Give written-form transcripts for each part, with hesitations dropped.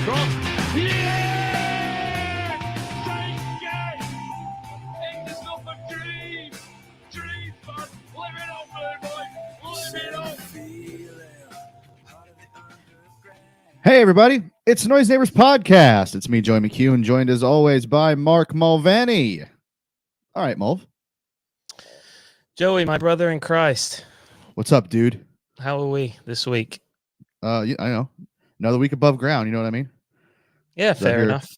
Cross. Yeah! Same game! It's not a dream! Dream, man! Live it up, Blue Boy! Live it up! Hey, everybody. It's Noise Neighbors Podcast. It's me, Joey McHugh, joined as always by Mark Mulvaney. All right, Mulv. Joey, my brother in Christ. What's up, dude? How are we this week? Yeah, I know. Another week above ground. You know what I mean? Yeah, fair enough.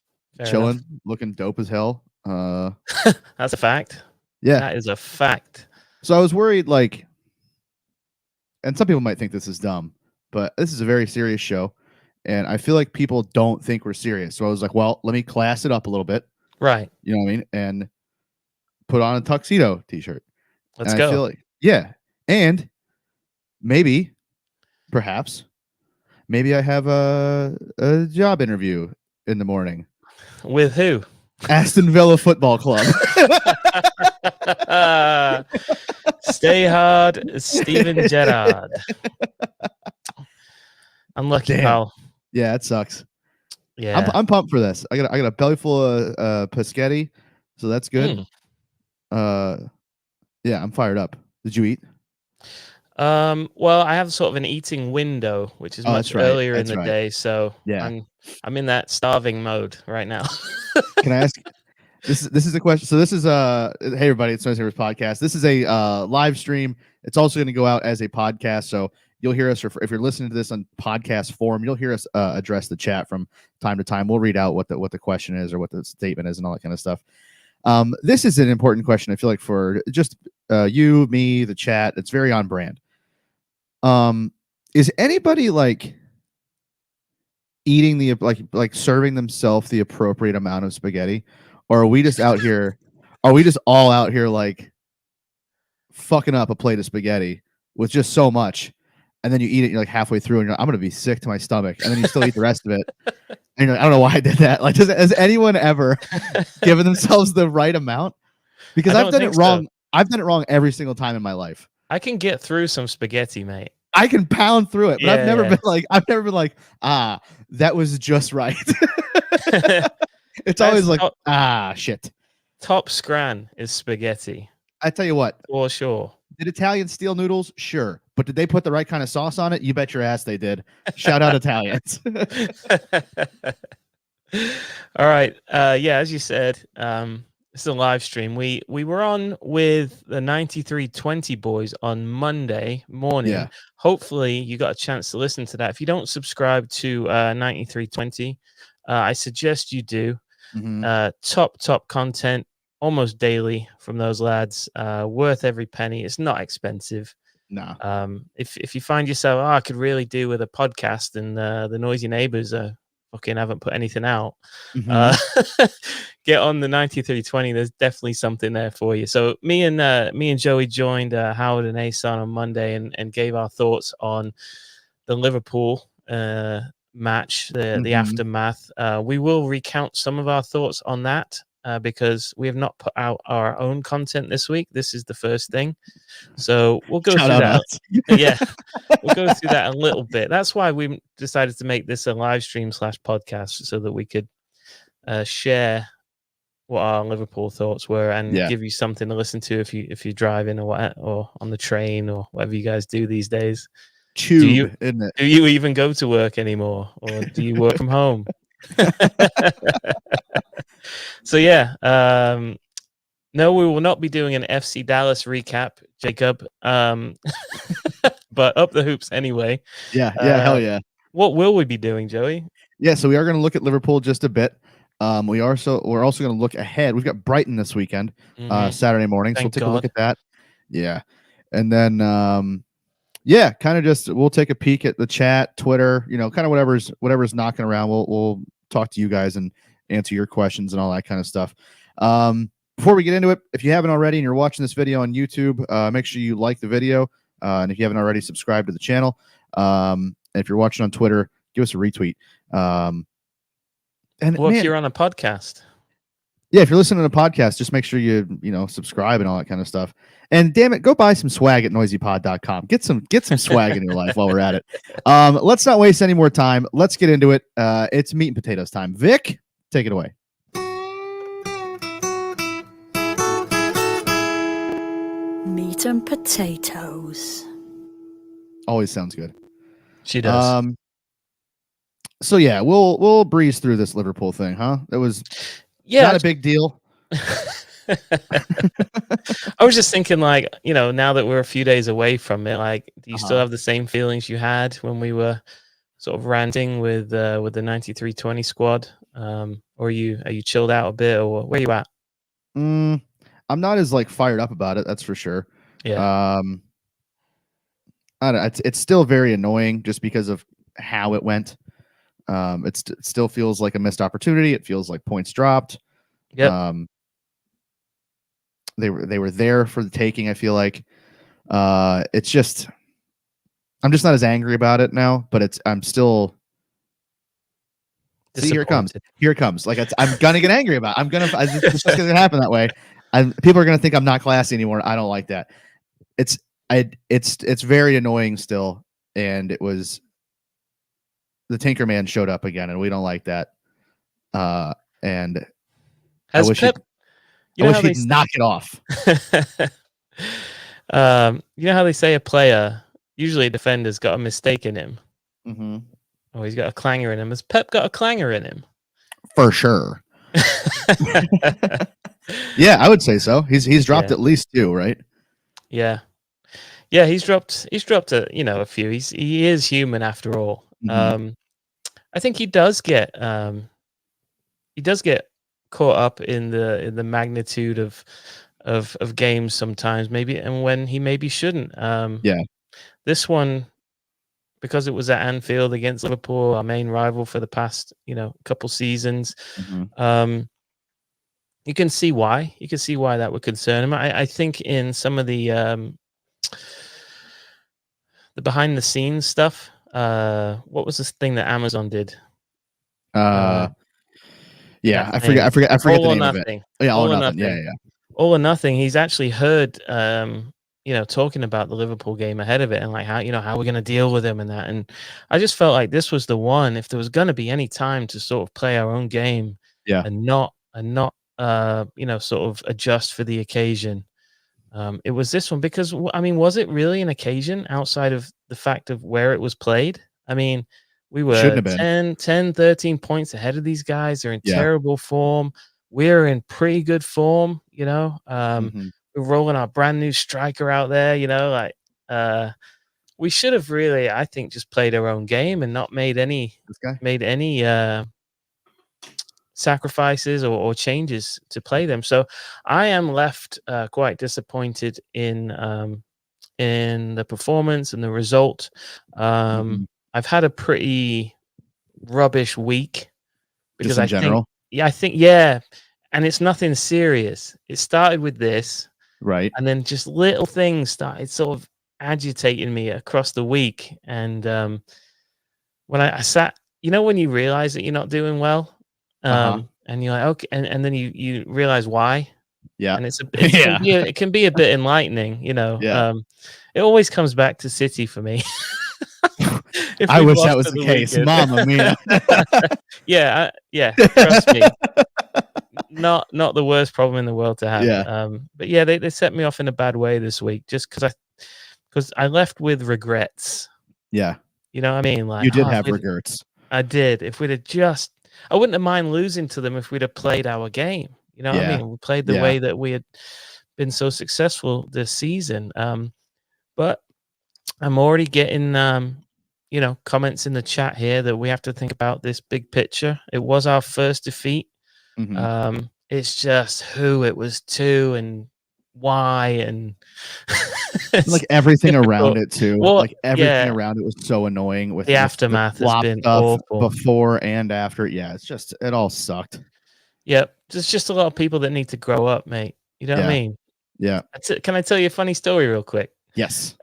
Chilling, looking dope as hell. That's a fact. Yeah. That is a fact. So I was worried, like, and some people might think this is dumb, but this is a very serious show. And I feel like people don't think we're serious. So I was like, well, let me class it up a little bit. Right. You know what I mean? And put on a tuxedo t-shirt. Let's and go. I feel like, yeah. And maybe, perhaps, maybe I have a job interview in the morning. With who? Aston Villa Football Club. Stay hard, Steven Gerrard. Unlucky, pal. Yeah, it sucks. Yeah, I'm pumped for this. I got a belly full of Paschetti, so that's good. Yeah, I'm fired up. Did you eat? Well, I have sort of an eating window, which is much earlier in the day, so yeah, I'm in that starving mode right now. Can I ask? This is the question. So this is hey everybody, it's Noise Neighbors Podcast. This is a live stream. It's also going to go out as a podcast, so you'll hear us, or if you're listening to this on podcast form, you'll hear us address the chat from time to time. We'll read out what the question is or what the statement is and all that kind of stuff. This is an important question, I feel like, for just you, me, the chat. It's very on brand. Is anybody like eating the like serving themselves the appropriate amount of spaghetti, or are we just out here? Are we just all out here like fucking up a plate of spaghetti with just so much? And then you eat it, you're like halfway through, and you're like, I'm gonna be sick to my stomach, and then you still eat the rest of it. And you're like, I don't know why I did that. Like, has anyone ever given themselves the right amount? Because I've done it wrong. So. I've done it wrong every single time in my life. I can get through some spaghetti, mate. I can pound through it, but I've never been like, that was just right. It's always like, shit. Top scran is spaghetti. I tell you what, for sure. Did Italians steal noodles? Sure. But did they put the right kind of sauce on it? You bet your ass they did. Shout out Italians. All right. Yeah, as you said, it's a live stream. We were on with the 9320 boys on Monday morning. Yeah. Hopefully you got a chance to listen to that. If you don't subscribe to 9320, I suggest you do. Mm-hmm. Top content almost daily from those lads. Worth every penny. It's not expensive. No. If you find yourself, I could really do with a podcast, and the Noisy Neighbors fucking haven't put anything out. Mm-hmm. Get on the 9320. There's definitely something there for you. So me and Joey joined Howard and Asan on Monday and gave our thoughts on the Liverpool match, the aftermath. We will recount some of our thoughts on that. Because we have not put out our own content this week. This is the first thing. So we'll go through that. Yeah, we'll go through that a little bit. That's why we decided to make this a live stream /podcast so that we could share what our Liverpool thoughts were and give you something to listen to if you're driving or on the train or whatever you guys do these days. Tube, isn't it? Do you even go to work anymore, or do you work from home? So yeah, no, we will not be doing an FC Dallas recap, Jacob. But up the hoops anyway. Yeah, hell yeah. What will we be doing, Joey? Yeah, so we are going to look at Liverpool just a bit. We're also going to look ahead. We've got Brighton this weekend, Saturday morning. So we'll take a look at that. Yeah, and then kind of just we'll take a peek at the chat, Twitter, kind of whatever's knocking around. We'll talk to you guys and answer your questions and all that kind of stuff. Before we get into it, if you haven't already and you're watching this video on YouTube, make sure you like the video. And if you haven't already, subscribe to the channel. And if you're watching on Twitter, give us a retweet. If you're on a podcast? Yeah, if you're listening to the podcast, just make sure you subscribe and all that kind of stuff. And damn it, go buy some swag at noisypod.com. Get some swag in your life while we're at it. Let's not waste any more time. Let's get into it. It's meat and potatoes time. Vic, take it away. Meat and potatoes. Always sounds good. She does. So yeah, we'll breeze through this Liverpool thing, huh? It was not a big deal. I was just thinking, like, now that we're a few days away from it, like, do you still have the same feelings you had when we were sort of ranting with the 93-20 squad? Or are you chilled out a bit, or where are you at? I'm not as fired up about it, that's for sure. Yeah. I don't know, it's still very annoying just because of how it went. It still feels like a missed opportunity. It feels like points dropped. Yep. They were there for the taking. I feel like it's just I'm just not as angry about it now, but I'm still. See, here it comes. Here it comes. I'm gonna get angry about it. It's just gonna happen that way. People are gonna think I'm not classy anymore. I don't like that. It's very annoying still, and it was. The Tinker Man showed up again, and we don't like that. And I wish he'd knock it off. You know how they say a player, usually a defender's got a mistake in him. Mm-hmm. Oh, he's got a clanger in him. Has Pep got a clanger in him? For sure. Yeah, I would say so. He's dropped at least 2, right? Yeah. He's dropped a few. He is human after all. Mm-hmm. I think he does get caught up in the magnitude of games sometimes, maybe, and when he maybe shouldn't. This one, because it was at Anfield against Liverpool, our main rival for the past couple seasons. Mm-hmm. You can see why. You can see why that would concern him. I think in some of the behind the scenes stuff. What was this thing that Amazon did? I forget the name of it. Yeah, All or Nothing. Yeah. All or Nothing. He's actually heard talking about the Liverpool game ahead of it, and like how we're going to deal with him and that. And I just felt like this was the one. If there was going to be any time to sort of play our own game, and not sort of adjust for the occasion. It was this one, because was it really an occasion outside of the fact of where it was played? We were 10, 13 points ahead of these guys. They're in terrible form. We're in pretty good form, Mm-hmm. We're rolling our brand new striker out there, we should have really, I think, just played our own game and not made any sacrifices or changes to play them. So I am left quite disappointed in the performance and the result. I've had a pretty rubbish week because just in general. I think and it's nothing serious. It started with this, right, and then just little things started sort of agitating me across the week. And when I sat, when you realize that you're not doing well, and you're like, okay, and then you realize why. Yeah, and it can be a bit enlightening, It always comes back to City for me. I wish that was the case. Mamma mia. Yeah, trust me. Not the worst problem in the world to have. Yeah. But yeah, they set me off in a bad way this week, just because I left with regrets. Yeah. You know what I mean? Like, you did have regrets. I did. If we'd have I wouldn't have mind losing to them if we'd have played our game. You know what I mean? We played the way that we had been so successful this season. But I'm already getting comments in the chat here that we have to think about this big picture. It was our first defeat. Mm-hmm. It's just who it was to and why, and like everything around it too. Well, everything around it was so annoying with the aftermath has been awful before and after. Yeah, it all sucked. Yep, there's just a lot of people that need to grow up, mate. You know what I mean? Yeah. Can I tell you a funny story real quick? Yes.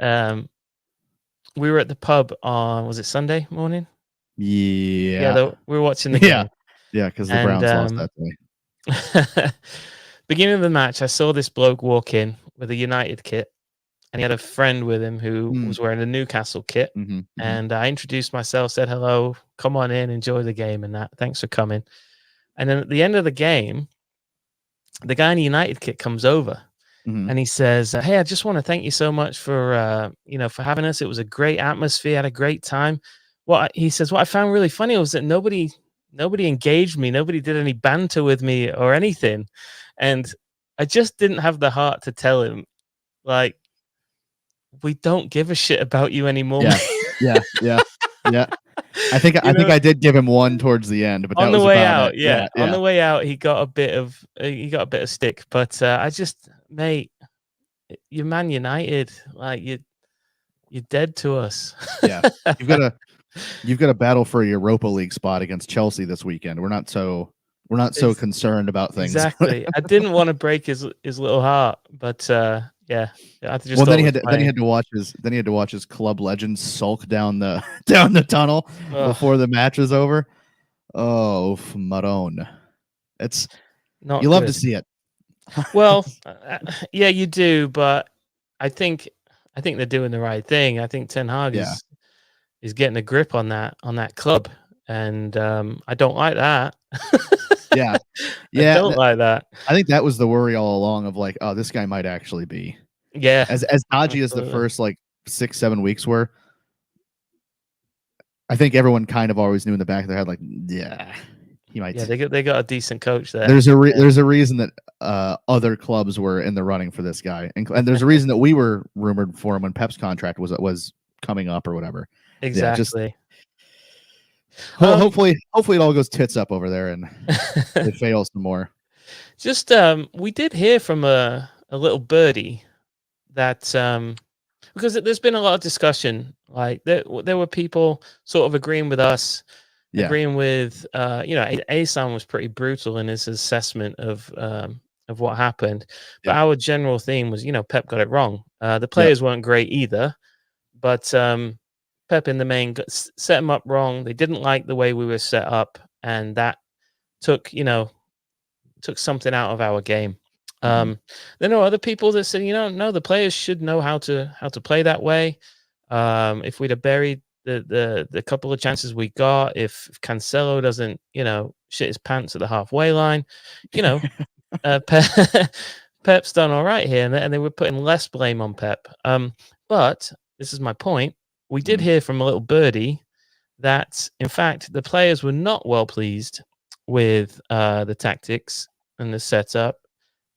We were at the pub on, was it Sunday morning? Yeah. We were watching the game. Yeah, because the Browns lost that day. beginning of the match, I saw this bloke walk in with a United kit, and he had a friend with him who was wearing a Newcastle kit. And I introduced myself, said hello, come on in, enjoy the game, and that. Thanks for coming. And then at the end of the game, the guy in the United kit comes over. And he says, "Hey, I just want to thank you so much for for having us. It was a great atmosphere, had a great time." He says, what I found really funny was that nobody engaged me, nobody did any banter with me or anything, and I just didn't have the heart to tell him, like, we don't give a shit about you anymore. Yeah. I think I did give him one towards the end, but on that the was way about out, it. yeah. On the way out, he got a bit of stick, but I just, mate, you're Man United, like you're dead to us. Yeah, you've got to battle for a Europa League spot against Chelsea this weekend. We're not so concerned about things. Exactly. I didn't want to break his little heart, but yeah. Then he had to watch his club legend sulk down the tunnel before the match was over. Oh, Maroon. It's not you love good to see it. Well, yeah, you do, but I think they're doing the right thing. I think Ten Hag is getting a grip on that club, and I don't like that. Yeah, I don't like that. I think that was the worry all along of like, oh, this guy might actually be. Yeah, as dodgy as the first like 6-7 weeks were. I think everyone kind of always knew in the back of their head, like, yeah, he might. Yeah, they got a decent coach there. There's a reason that other clubs were in the running for this guy, and there's a reason that we were rumored for him when Pep's contract was coming up or whatever. Exactly. Yeah, hopefully it all goes tits up over there and it fails some more. Just we did hear from a little birdie that because there's been a lot of discussion, like there were people sort of agreeing with us. Yeah. Agreeing with, Asan was pretty brutal in his assessment of what happened. But our general theme was, Pep got it wrong. The players weren't great either, but Pep in the main set them up wrong. They didn't like the way we were set up, and that took something out of our game. There are other people that said, no, the players should know how to play that way. If we'd have buried the couple of chances we got, if Cancelo doesn't shit his pants at the halfway line, Pep's done all right here, and they were putting less blame on Pep. But this is my point. We did hear from a little birdie that in fact the players were not well pleased with the tactics and the setup,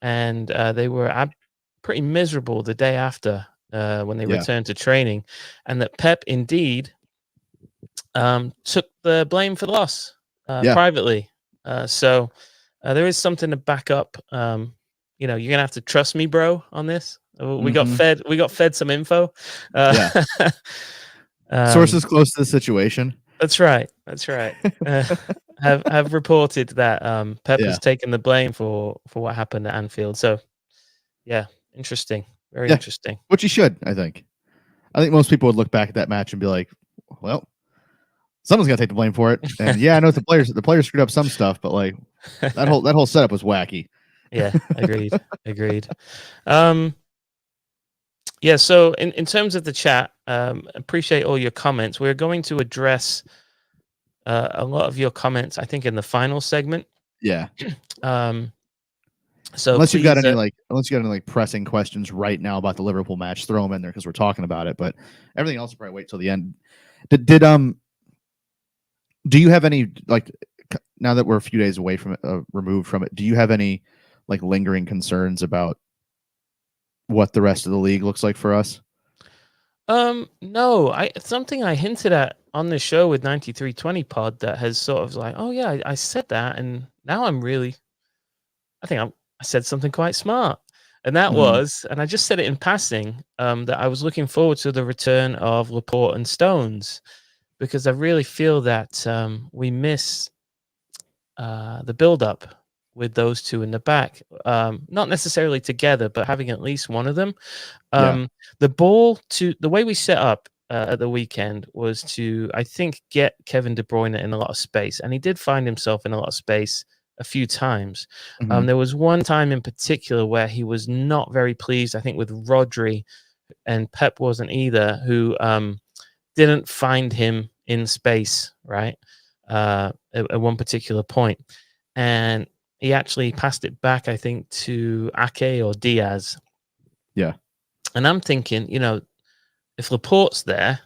and they were pretty miserable the day after when they returned to training, and that Pep indeed took the blame for the loss privately. So there is something to back up. You're gonna have to trust me, bro, on this. We got fed some info. Sources close to the situation. That's right. Have reported that Pep has taken the blame for what happened at Anfield. So yeah, interesting. Very interesting. Which he should, I think. I think most people would look back at that match and be like, well, someone's got to take the blame for it. And yeah, I know the players screwed up some stuff, but like that whole setup was wacky. Yeah, agreed. Yeah, so in terms of the chat, appreciate all your comments. We're going to address a lot of your comments, I think, in the final segment. Yeah. So unless you've got any pressing questions right now about the Liverpool match, throw them in there because we're talking about it. But everything else will probably wait till the end. Do you have any, like, now that we're a few days away from it, removed from it, do you have any like lingering concerns about what the rest of the league looks like for us? No, something I hinted at on the show with 9320 pod that has sort of like, oh yeah, I said that, and now I said something quite smart, and that was, and I just said it in passing, that I was looking forward to the return of Laporte and Stones, because I really feel that we miss the build-up with those two in the back, not necessarily together, but having at least one of them. The way we set up at the weekend was to, I think, get Kevin De Bruyne in a lot of space, and he did find himself in a lot of space a few times. Mhm. There was one time in particular where he was not very pleased, I think, with Rodri, and Pep wasn't either, who didn't find him in space, right? At one particular point. And he actually passed it back, I think, to Ake or Diaz. Yeah. And I'm thinking, if Laporte's there,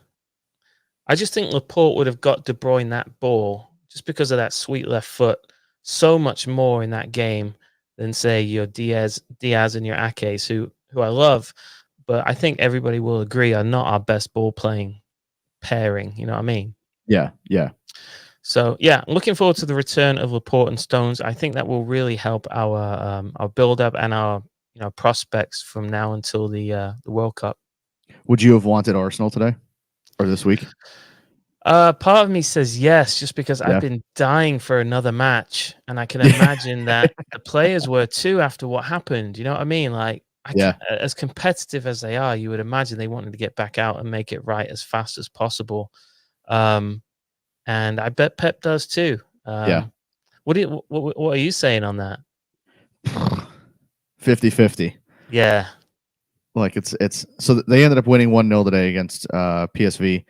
I just think Laporte would have got De Bruyne that ball just because of that sweet left foot so much more in that game than, say, your Diaz and your Akes, who I love, but I think everybody will agree are not our best ball playing pairing. You know what I mean? Yeah. Yeah. So yeah, I'm looking forward to the return of Laporte and Stones. I think that will really help our build up and our prospects from now until the World Cup. Would you have wanted Arsenal today or this week? Part of me says yes, just because Yeah. I've been dying for another match, and I can imagine that the players were too after what happened. You know what I mean? Like, as competitive as they are, you would imagine they wanted to get back out and make it right as fast as possible. And I bet Pep does too. Yeah. What are you saying on that? 50-50. Yeah. Like it's so they ended up winning 1-0 today against PSV.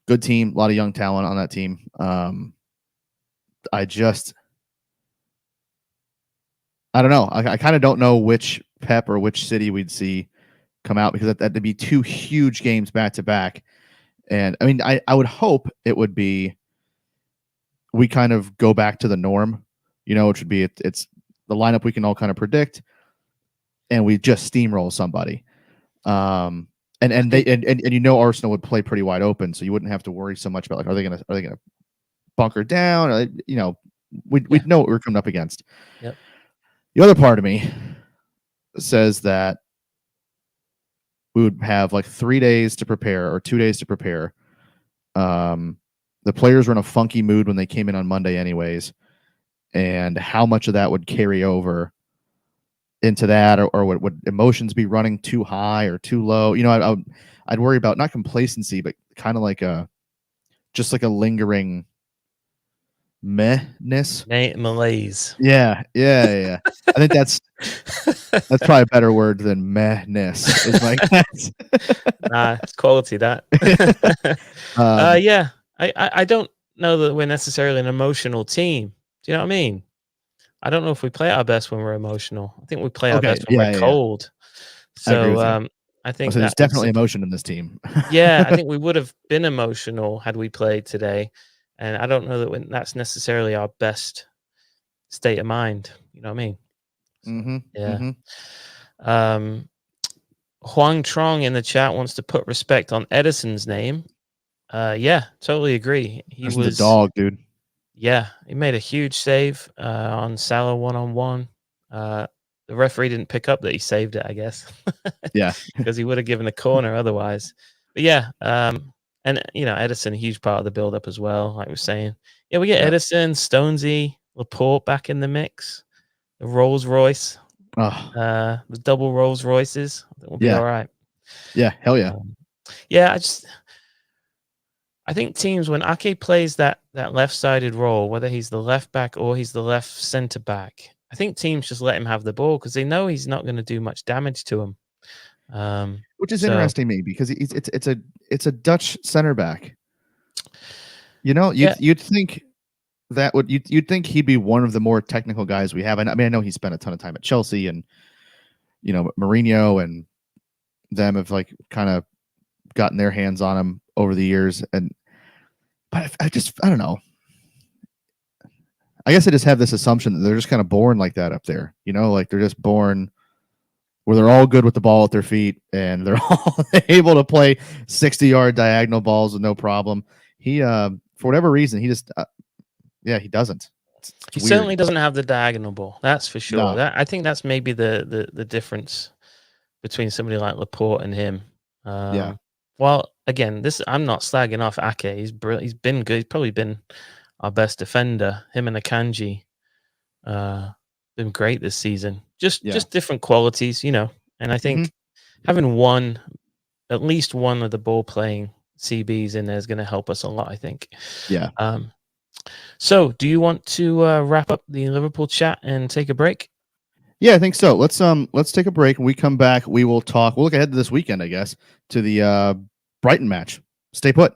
Good team, a lot of young talent on that team. I don't know. I kind of don't know which Pep or which City we'd see come out, because that'd be two huge games back to back. And I mean, I would hope it would be we kind of go back to the norm, which would be it's the lineup we can all kind of predict, and we just steamroll somebody. And Arsenal would play pretty wide open, so you wouldn't have to worry so much about, like, are they gonna bunker down? We'd know what we're coming up against. Yep. The other part of me says that we would have like 3 days to prepare or 2 days to prepare. The players were in a funky mood when they came in on Monday anyways, and how much of that would carry over into that, or would emotions be running too high or too low? I'd worry about not complacency, but kind of like just like a lingering mehness. Malaise. Yeah. I think that's probably a better word than mehness. Is my guess. Nah, it's quality that. Yeah. I don't know that we're necessarily an emotional team. Do you know what I mean? I don't know if we play our best when we're emotional. I think we play our best when we're cold. So I agree with you. I think there's definitely emotion in this team. Yeah, I think we would have been emotional had we played today, and I don't know that that's necessarily our best state of mind. You know what I mean? Mm-hmm. Yeah. Mm-hmm. Huang Trong in the chat wants to put respect on Edison's name. Yeah, totally agree. He was the dog, dude. Yeah, he made a huge save on Salah 1-on-1. The referee didn't pick up that he saved it, I guess. Yeah, because he would have given a corner otherwise. But yeah, and Edison, a huge part of the build-up as well. Like we're saying, yeah, we get Edison, Stonesy, Laporte back in the mix. The Rolls Royce, the double Rolls Royces. I think we'll be all right. Yeah, hell yeah. Yeah, I think teams, when Ake plays that left-sided role, whether he's the left back or he's the left centre back, I think teams just let him have the ball because they know he's not going to do much damage to him. Which is interesting to me, because it's a Dutch center back. You'd think that you'd think he'd be one of the more technical guys we have. And I mean, I know he spent a ton of time at Chelsea, and Mourinho and them have like kind of gotten their hands on him over the years. But I don't know. I guess I just have this assumption that they're just kind of born like that up there. Like they're just born where they're all good with the ball at their feet, and they're all able to play 60-yard diagonal balls with no problem. He, for whatever reason, he just, he doesn't. He certainly doesn't have the diagonal ball. That's for sure. No. I think that's maybe the difference between somebody like Laporte and him. Well, again, I'm not slagging off Ake. He's brilliant. He's been good. He's probably been our best defender. Him and Akanji, been great this season. Just different qualities, And I think having at least one of the ball playing CBs in there is going to help us a lot, I think. Yeah. So, do you want to wrap up the Liverpool chat and take a break? Yeah, I think so. Let's take a break. When we come back, we will talk. We'll look ahead to this weekend, I guess, to the Brighton match. Stay put.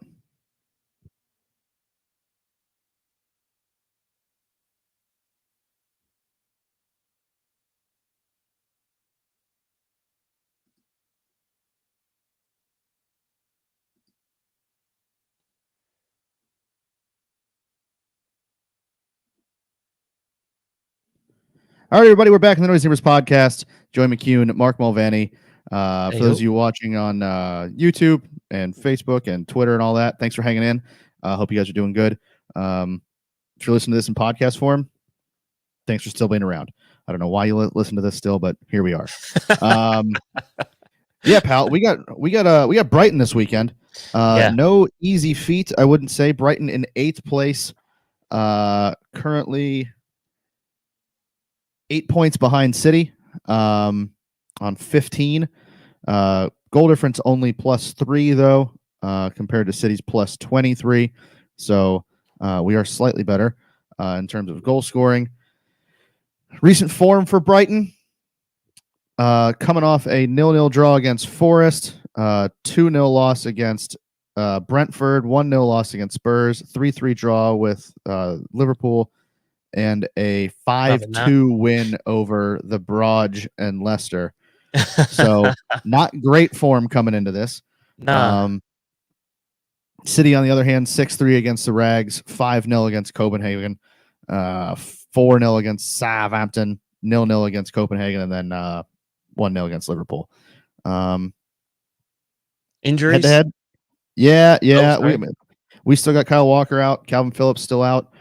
All right, everybody, we're back in the Noise Neighbors podcast. Joey McCune, Mark Mulvaney. For those of you watching on YouTube and Facebook and Twitter and all that, thanks for hanging in. Hope you guys are doing good. If you're listening to this in podcast form, thanks for still being around. I don't know why you listen to this still, but here we are. Yeah, pal, we got Brighton this weekend. No easy feat, I wouldn't say. Brighton in 8th place, currently 8 points behind City on 15. Goal difference only +3 though, compared to City's +23. So we are slightly better in terms of goal scoring. Recent form for Brighton, coming off a 0-0 draw against Forest, 2-0 loss against Brentford, 1-0 loss against Spurs, 3-3 draw with Liverpool, and a 5-2 win over the Broad and Leicester. So not great form coming into this. City, on the other hand, 6-3 against the Rags, 5-0 against Copenhagen, 4-0 against Southampton, 0-0 against Copenhagen, and then 1-0 against Liverpool. Injuries? Head-to-head? Yeah. Oh, we still got Kyle Walker out. Calvin Phillips still out.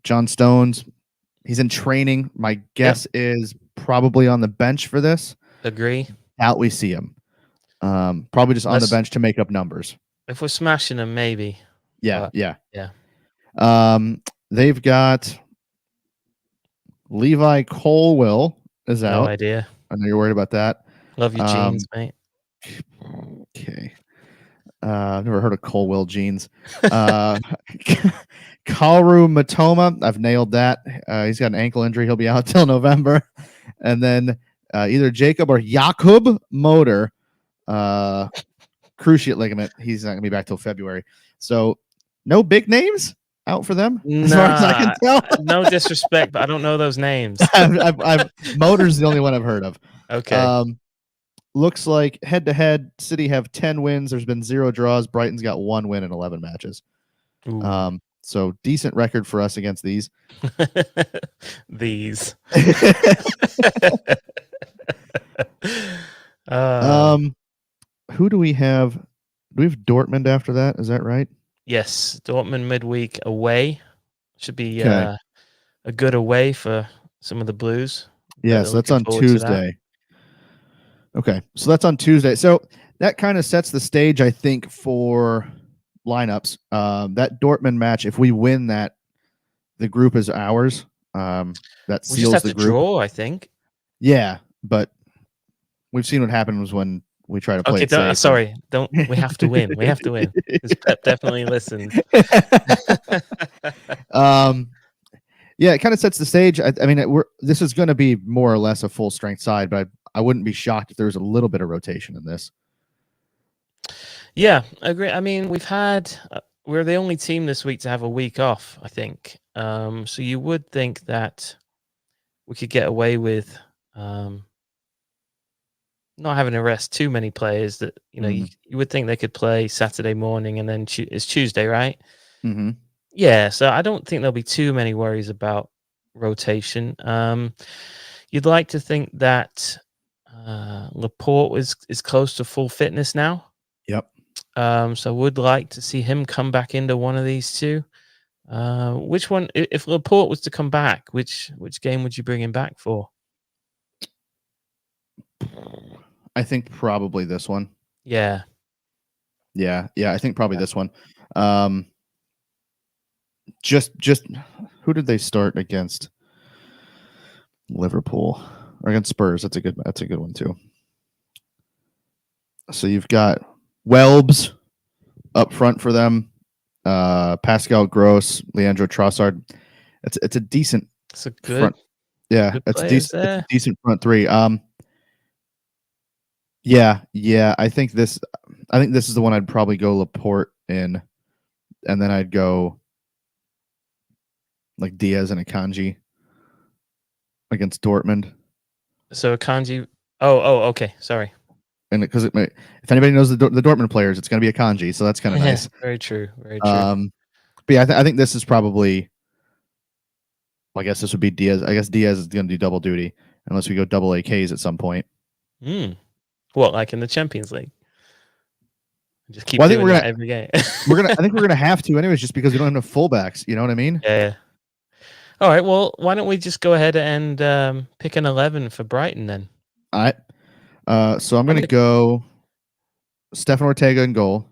John Stones, he's in training. My guess is probably on the bench for this. Agree. Out we see him. Probably just on the bench to make up numbers. If we're smashing them, maybe. Yeah. They've got Levi Colwill is out. No idea. I know you're worried about that. Love your jeans, mate. Okay. I've never heard of Colwill jeans. Kaoru Matoma, I've nailed that. He's got an ankle injury. He'll be out till November. And then either Jacob or Jakub Motor, cruciate ligament. He's not going to be back till February. So no big names out for them, as far as I can tell. No disrespect, but I don't know those names. Motor's the only one I've heard of. Okay. Looks like head-to-head, City have 10 wins. There's been 0 draws. Brighton's got 1 win in 11 matches. So decent record for us against these. These. Who do we have? Do we have Dortmund after that? Is that right? Yes, Dortmund midweek away. Should be a good away for some of the Blues. Yes, that's on Tuesday. Okay, so that's on Tuesday. So that kind of sets the stage, I think, for lineups. That Dortmund match, if we win that, the group is ours. That seals we just have the to group. Draw, I think. Yeah, but we've seen what happens when we try to play. Okay, don't. We have to win. We have to win. Because Pep definitely listened. Yeah, it kind of sets the stage. I mean, this is going to be more or less a full strength side, but I wouldn't be shocked if there was a little bit of rotation in this. Yeah, I agree. I mean, we're the only team this week to have a week off, I think. So you would think that we could get away with not having to rest too many players. That you would think they could play Saturday morning and then it's Tuesday, right? Mm-hmm. Yeah, so I don't think there'll be too many worries about rotation. You'd like to think that Laporte is close to full fitness now. Yep. So would like to see him come back into one of these two. Which one, if Laporte was to come back, which game would you bring him back for? I think probably this one. Yeah. I think probably this one. Just who did they start against? Liverpool or against Spurs? That's a good one too. So you've got Welbs up front for them. Pascal Gross, Leandro Trossard. It's a decent. It's a good. Front. Yeah, good it's a players decent. there. It's a decent front three. Yeah. I think this is the one I'd probably go Laporte in, and then I'd go like Diaz and Akanji against Dortmund. So Akanji. Oh, okay. Sorry. And because if anybody knows the Dortmund players, it's going to be Akanji, so that's kind of nice. Very true. Very true. But yeah, I think this is probably. Well, I guess this would be Diaz. I guess Diaz is going to do double duty unless we go double AKs at some point. What, like in the Champions League? Just keep I think doing that every game. I think we're gonna have to anyways, just because we don't have enough fullbacks. You know what I mean? Yeah. All right. Well, why don't we just go ahead and pick an 11 for Brighton then? All right. So I'm gonna go Stefan Ortega in goal.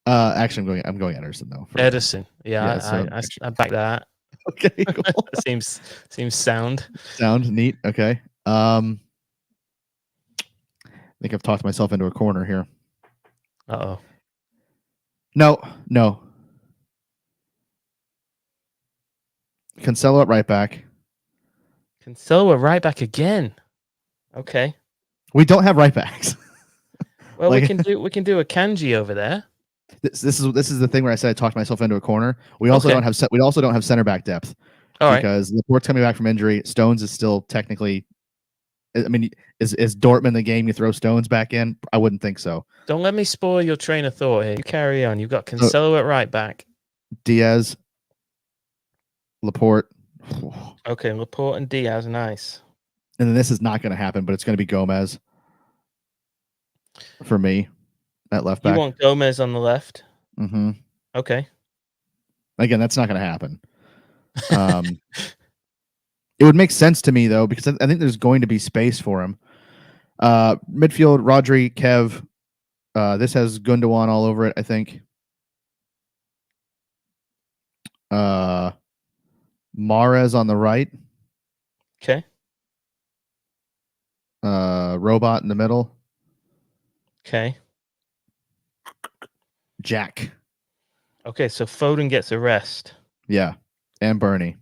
Actually, I'm going Ederson though. Ederson. Yeah, I back that. Okay, cool. seems sound. Sound neat. Okay. I think I've talked myself into a corner here. Uh-oh. No. Cancelo at right back. Cancelo at right back again. Okay. We don't have right backs. Well, we can do a Kanji over there. This is the thing where I said I talked myself into a corner. We also don't have center back depth. All right. Because Laporte's coming back from injury. Stones is still technically. I mean, is Dortmund the game you throw Stones back in? I wouldn't think so. Don't let me spoil your train of thought here. You carry on. You've got Cancelo at right back. Diaz, Laporte. Okay, Laporte and Diaz, nice. And then this is not going to happen, but it's going to be Gomez for me at left back. You want Gomez on the left? Mm-hmm. Okay. Again, that's not going to happen. It would make sense to me though, because I think there's going to be space for him. Midfield, Rodri, Kev. This has Gundogan all over it, I think. Mahrez on the right. Okay. Robot in the middle. Okay. Jack. Okay, so Foden gets a rest. Yeah. And Bernie.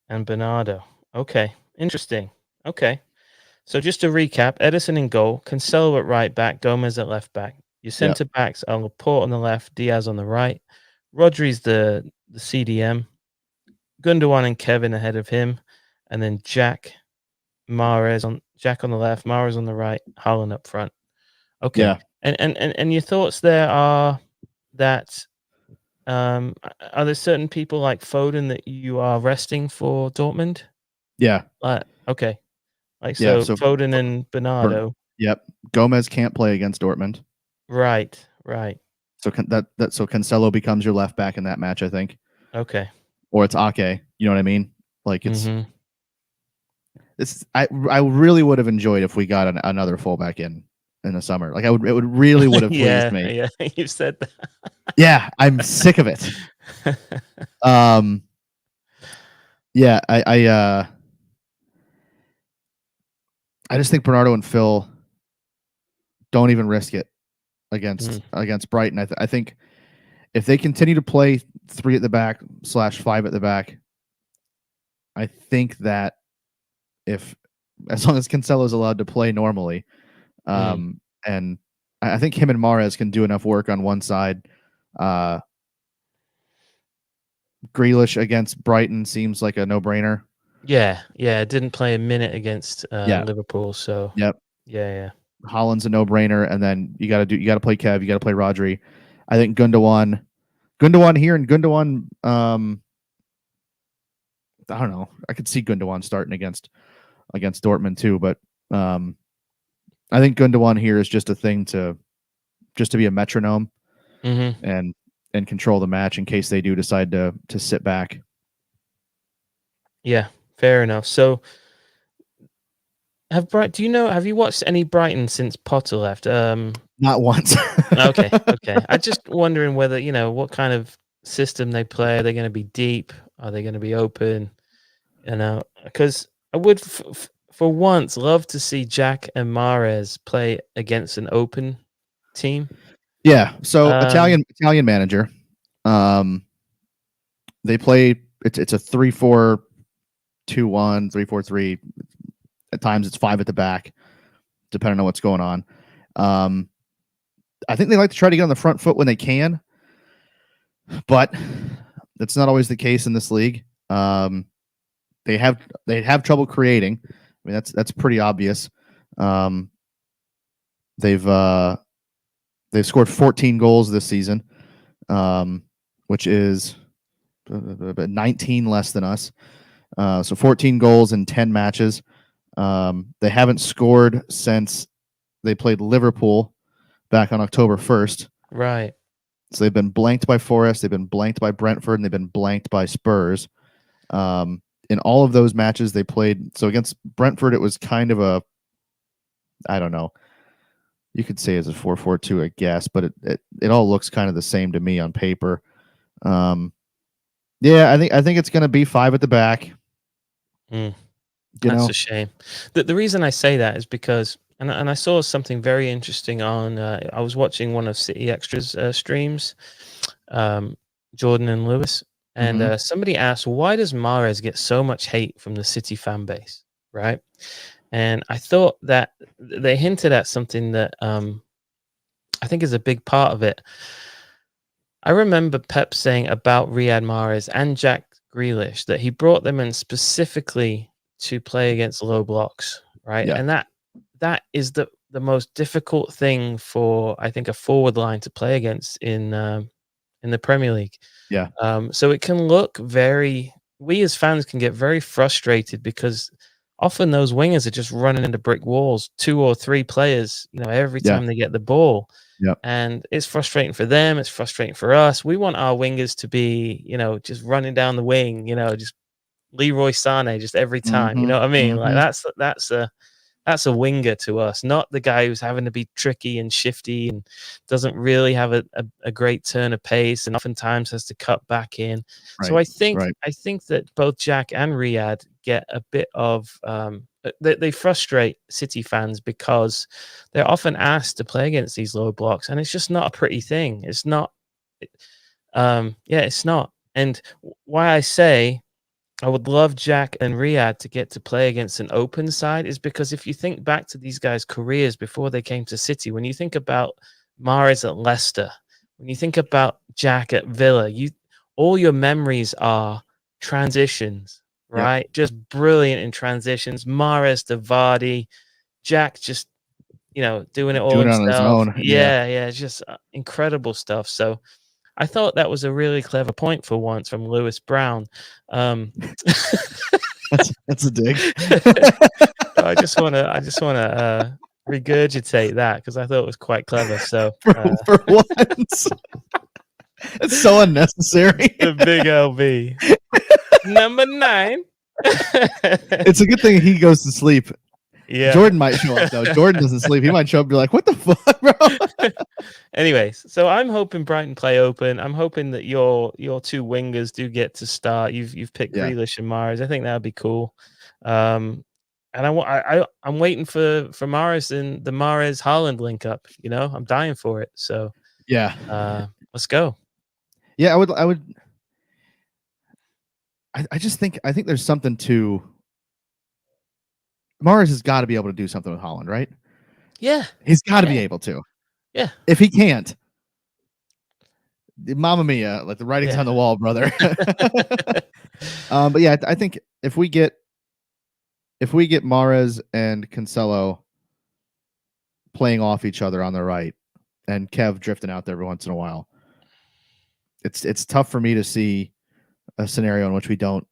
And Bernardo. Okay. Interesting. Okay. So just to recap, Ederson in goal, Cancelo at right back, Gomez at left back. Your centre backs are Laporte on the left, Diaz on the right. Rodri's the CDM. Gundogan and Kevin ahead of him. And then Jack on the left, Mahrez on the right, Haaland up front. Okay. Yeah. And your thoughts there are that are there certain people like Foden that you are resting for Dortmund? Yeah. Okay. So Foden and Bernardo. Yep. Gomez can't play against Dortmund. Right. So so Cancelo becomes your left back in that match, I think. Okay. Or it's Ake. You know what I mean? Like it's. I really would have enjoyed if we got another fullback in the summer. Like it would really would have pleased me. Yeah, you've said that. Yeah, I'm sick of it. Yeah, I just think Bernardo and Phil don't even risk it against Brighton. I think if they continue to play 3 at the back / 5 at the back, I think that as long as Cancelo is allowed to play normally, and I think him and Mahrez can do enough work on one side. Grealish against Brighton seems like a no-brainer. Yeah. Didn't play a minute against Liverpool, so yep. Yeah. Haaland's a no-brainer, and then you got to play Kev, you got to play Rodri. I think Gundogan here and Gundogan. I don't know. I could see Gundogan starting against Dortmund too, but I think Gundogan here is just a thing to be a metronome and control the match in case they do decide to sit back. Yeah, fair enough. So have you watched any Brighton since Potter left? Not once. Okay. I'm just wondering whether, what kind of system they play. Are they going to be deep? Are they going to be open? Because I would for once love to see Jack and Mahrez play against an open team. Yeah. So Italian manager. They play. It's a 3-4-2-1, 3-4-3. At times it's 5 at the back, depending on what's going on. I think they like to try to get on the front foot when they can, but that's not always the case in this league. They have trouble creating. I mean, that's pretty obvious. They've scored 14 goals this season, which is 19 less than us. So 14 goals in 10 matches. They haven't scored since they played Liverpool back on October 1st. Right. So they've been blanked by Forest, they've been blanked by Brentford, and they've been blanked by Spurs. In all of those matches they played, so against Brentford, it was kind of a, I don't know, you could say it's a 4-4-2, I guess, but it all looks kind of the same to me on paper. Yeah, I think it's going to be 5 at the back. That's a shame. The reason I say that is because, and I saw something very interesting on, I was watching one of City Extra's streams, Jordan and Lewis, and somebody asked, why does Mahrez get so much hate from the City fan base, right? And I thought that they hinted at something that I think is a big part of it. I remember Pep saying about Riyad Mahrez and Jack Grealish that he brought them in specifically to play against low blocks, right? Yeah. And that is the most difficult thing for, I think, a forward line to play against in the Premier League. Yeah. So it can look we as fans can get very frustrated because often those wingers are just running into brick walls, 2 or 3 players, every time they get the ball. Yep. And it's frustrating for them. It's frustrating for us. We want our wingers to be, just running down the wing, just Leroy Sané just every time. You know what I mean? Like that's a winger to us, not the guy who's having to be tricky and shifty and doesn't really have a great turn of pace and oftentimes has to cut back in. Right. So I think that both Jack and Riyad get a bit of they frustrate City fans because they're often asked to play against these low blocks, and it's just not a pretty thing. It's not. It's not. And why I say I would love Jack and Riyad to get to play against an open side is because if you think back to these guys' careers before they came to City, when you think about Mahrez at Leicester, when you think about Jack at Villa, all your memories are transitions, right? Yep. Just brilliant in transitions. Mahrez to Vardy, Jack just, doing it all himself. On his own. Yeah, just incredible stuff. So I thought that was a really clever point for once from Lewis Brown. That's a dig. I just want to regurgitate that because I thought it was quite clever. So for once, it's so unnecessary. The big LB, number 9. It's a good thing he goes to sleep. Yeah, Jordan might show up though. Jordan doesn't sleep. He might show up and be like, "What the fuck, bro?" Anyways, so I'm hoping Brighton play open. I'm hoping that your 2 wingers do get to start. You've picked Grealish and Mahrez. I think that would be cool. And I'm waiting for Mahrez and the Mahrez Haaland link up. I'm dying for it. So let's go. Yeah, I would. I just think there's something to. Mahrez has got to be able to do something with Haaland, right? Yeah. He's got to be able to. Yeah. If he can't, Mamma Mia, like the writing's on the wall, brother. But yeah, I think if we get Mahrez and Cancelo playing off each other on the right and Kev drifting out there every once in a while, it's tough for me to see a scenario in which we don't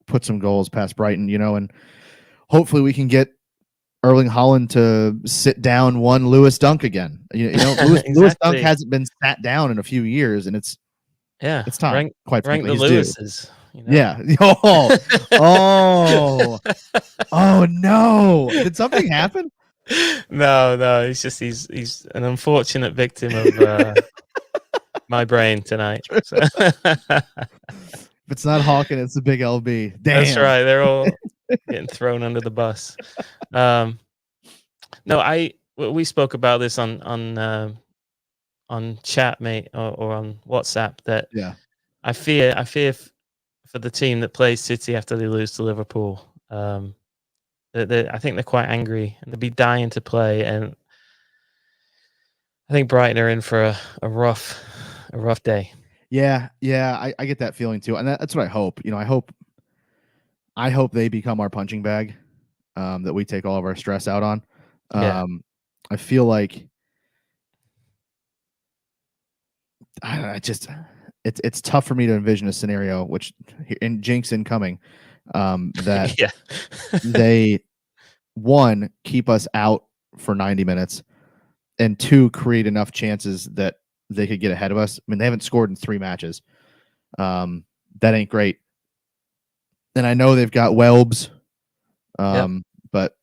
put some goals past Brighton, and hopefully we can get Erling Haaland to sit down one Lewis Dunk again. Exactly. Lewis Dunk hasn't been sat down in a few years, and it's time. Quite frankly, the Lewises. Yeah. Oh no! Did something happen? No. He's an unfortunate victim of my brain tonight. So. If it's not Hawking, it's the big LB. Damn. That's right. getting thrown under the bus. No, we spoke about this on chat, mate, or on WhatsApp. That I fear for the team that plays City after they lose to Liverpool. I think they're quite angry and they'll be dying to play. And I think Brighton are in for a rough day. Yeah, I get that feeling too, and that's what I hope. I hope they become our punching bag, that we take all of our stress out on. I feel like it's tough for me to envision a scenario which in Jinx incoming, that they one keep us out for 90 minutes and two create enough chances that they could get ahead of us. I mean, they haven't scored in 3 matches. That ain't great. And I know they've got Welbs, but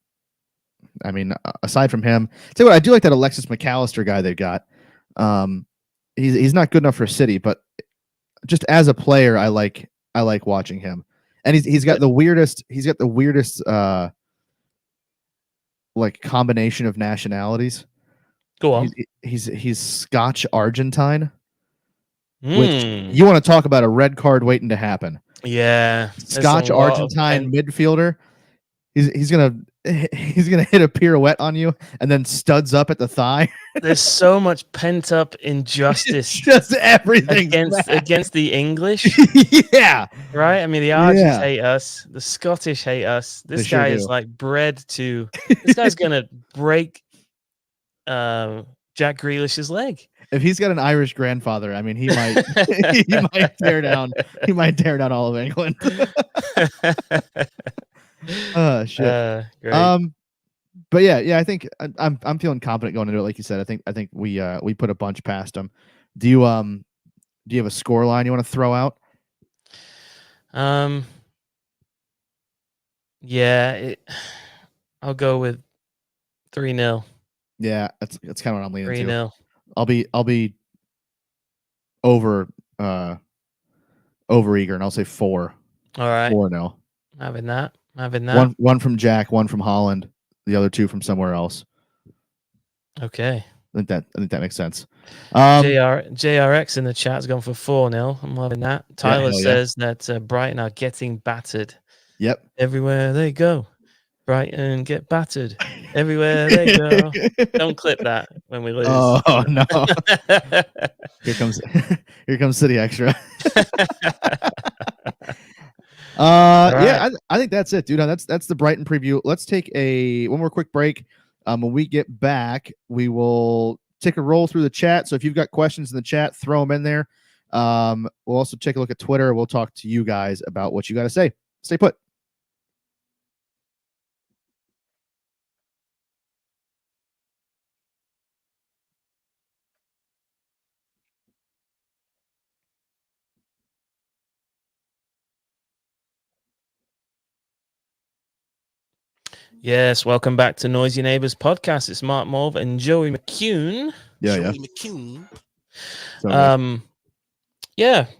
I mean, aside from him, tell you what, I do like that Alexis McAllister guy they've got. He's not good enough for City, but just as a player, I like watching him. And he's got the weirdest like combination of nationalities. Go on. He's Scotch Argentine. Which you want to talk about a red card waiting to happen. Yeah. Scotch Argentine midfielder. He's gonna hit a pirouette on you and then studs up at the thigh. There's so much pent up injustice, just everything against the English. Yeah, right. I mean, the Argies hate us. The Scottish hate us. This guy is like bred to. This guy's gonna break Jack Grealish's leg. If he's got an Irish grandfather, I mean, he might he might tear down all of England. Oh shit. Great. But yeah, I think I'm feeling confident going into it. Like you said, I think we put a bunch past them. Do you have a score line you want to throw out? Yeah, I'll go with 3-0. Yeah, that's kind of what I'm leaning 3-0. to. I'll be over eager, and I'll say 4. All right. 4-0. Having that. One from Jack, one from Holland, the other 2 from somewhere else. Okay. I think that makes sense. JRX in the chat's gone for 4-0. I'm loving that. Tyler says that Brighton are getting battered. Yep. Everywhere they go, Brighton get battered. Everywhere they go. Don't clip that when we lose. Oh no! Here comes City Extra. Yeah, I think that's it, dude. That's the Brighton preview. Let's take one more quick break. When we get back, we will take a roll through the chat. So if you've got questions in the chat, throw them in there. We'll also take a look at Twitter. We'll talk to you guys about what you got to say. Stay put. Yes, welcome back to Noisy Neighbors podcast. It's Mark Mulv and Joey McCune. Yeah,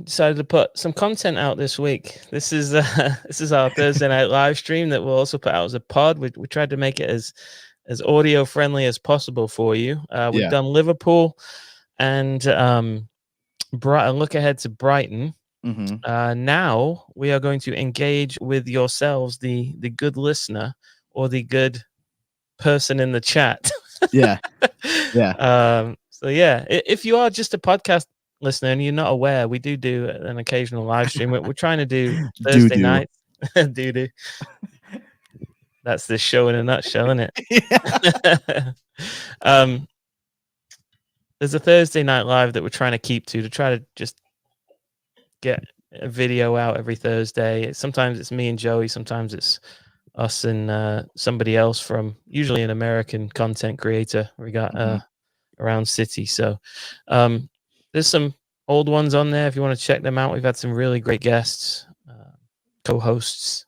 decided to put some content out this week. This is our Thursday night live stream that we'll also put out as a pod. We tried to make it as audio friendly as possible for you. We've done Liverpool and look ahead to Brighton. Mm-hmm. Now we are going to engage with yourselves, the good listener or the good person in the chat. Yeah. So yeah, if you are just a podcast listener and you're not aware, we do an occasional live stream. We're trying to do Thursday nights. do. That's the show in a nutshell, isn't it? Yeah. There's a Thursday night live that we're trying to keep to try to just get a video out every Thursday. Sometimes it's me and Joey. Sometimes it's us and somebody else from usually an American content creator we got around City. So there's some old ones on there if you want to check them out. We've had some really great guests, co-hosts.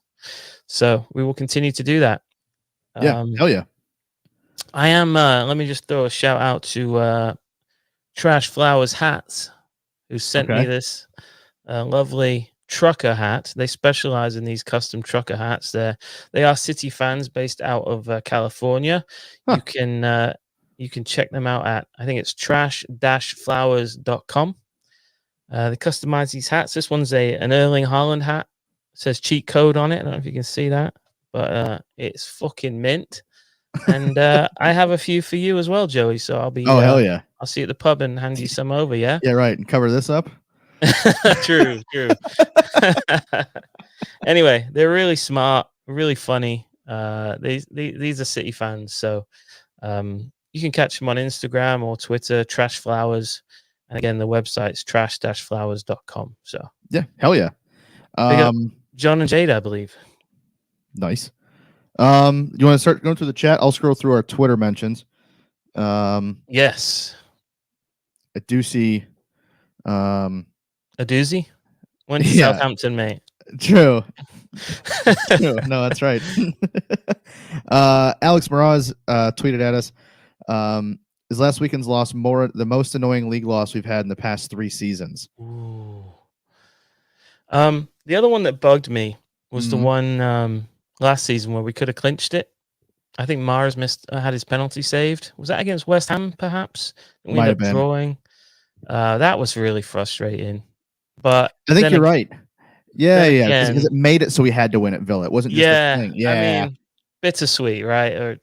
So we will continue to do that. Yeah, hell yeah. I am, let me just throw a shout out to Trash Flowers Hats, who sent me this lovely trucker hat. They specialize in these custom trucker hats. They are City fans based out of California. Huh. You can check them out at, I think it's trash-flowers.com. They customize these hats. This one's an Erling Haaland hat. It says cheat code on it. I don't know if you can see that, but it's fucking mint. And I have a few for you as well, Joey. So I'll be. Hell yeah! I'll see you at the pub and hand you some over. Yeah. Yeah, right. And cover this up. True. Anyway, they're really smart, really funny. These are City fans, so you can catch them on Instagram or Twitter, Trash Flowers. And again, the website's trash-flowers.com. So yeah, hell yeah. John and Jade, I believe. Nice. You want to start going through the chat? I'll scroll through our Twitter mentions. Yes. I do see. A doozy? Went to Southampton, mate. True. No, that's right. Alex Miraz tweeted at us. Is last weekend's loss the most annoying league loss we've had in the past 3 seasons? Ooh. The other one that bugged me was the one last season where we could have clinched it. I think Mars had his penalty saved. Was that against West Ham, perhaps? We Might ended have up been. drawing. That was really frustrating. But I think you're right. Yeah, because it made it so we had to win at Villa. It wasn't just a thing. Yeah, I mean, bittersweet, right? Or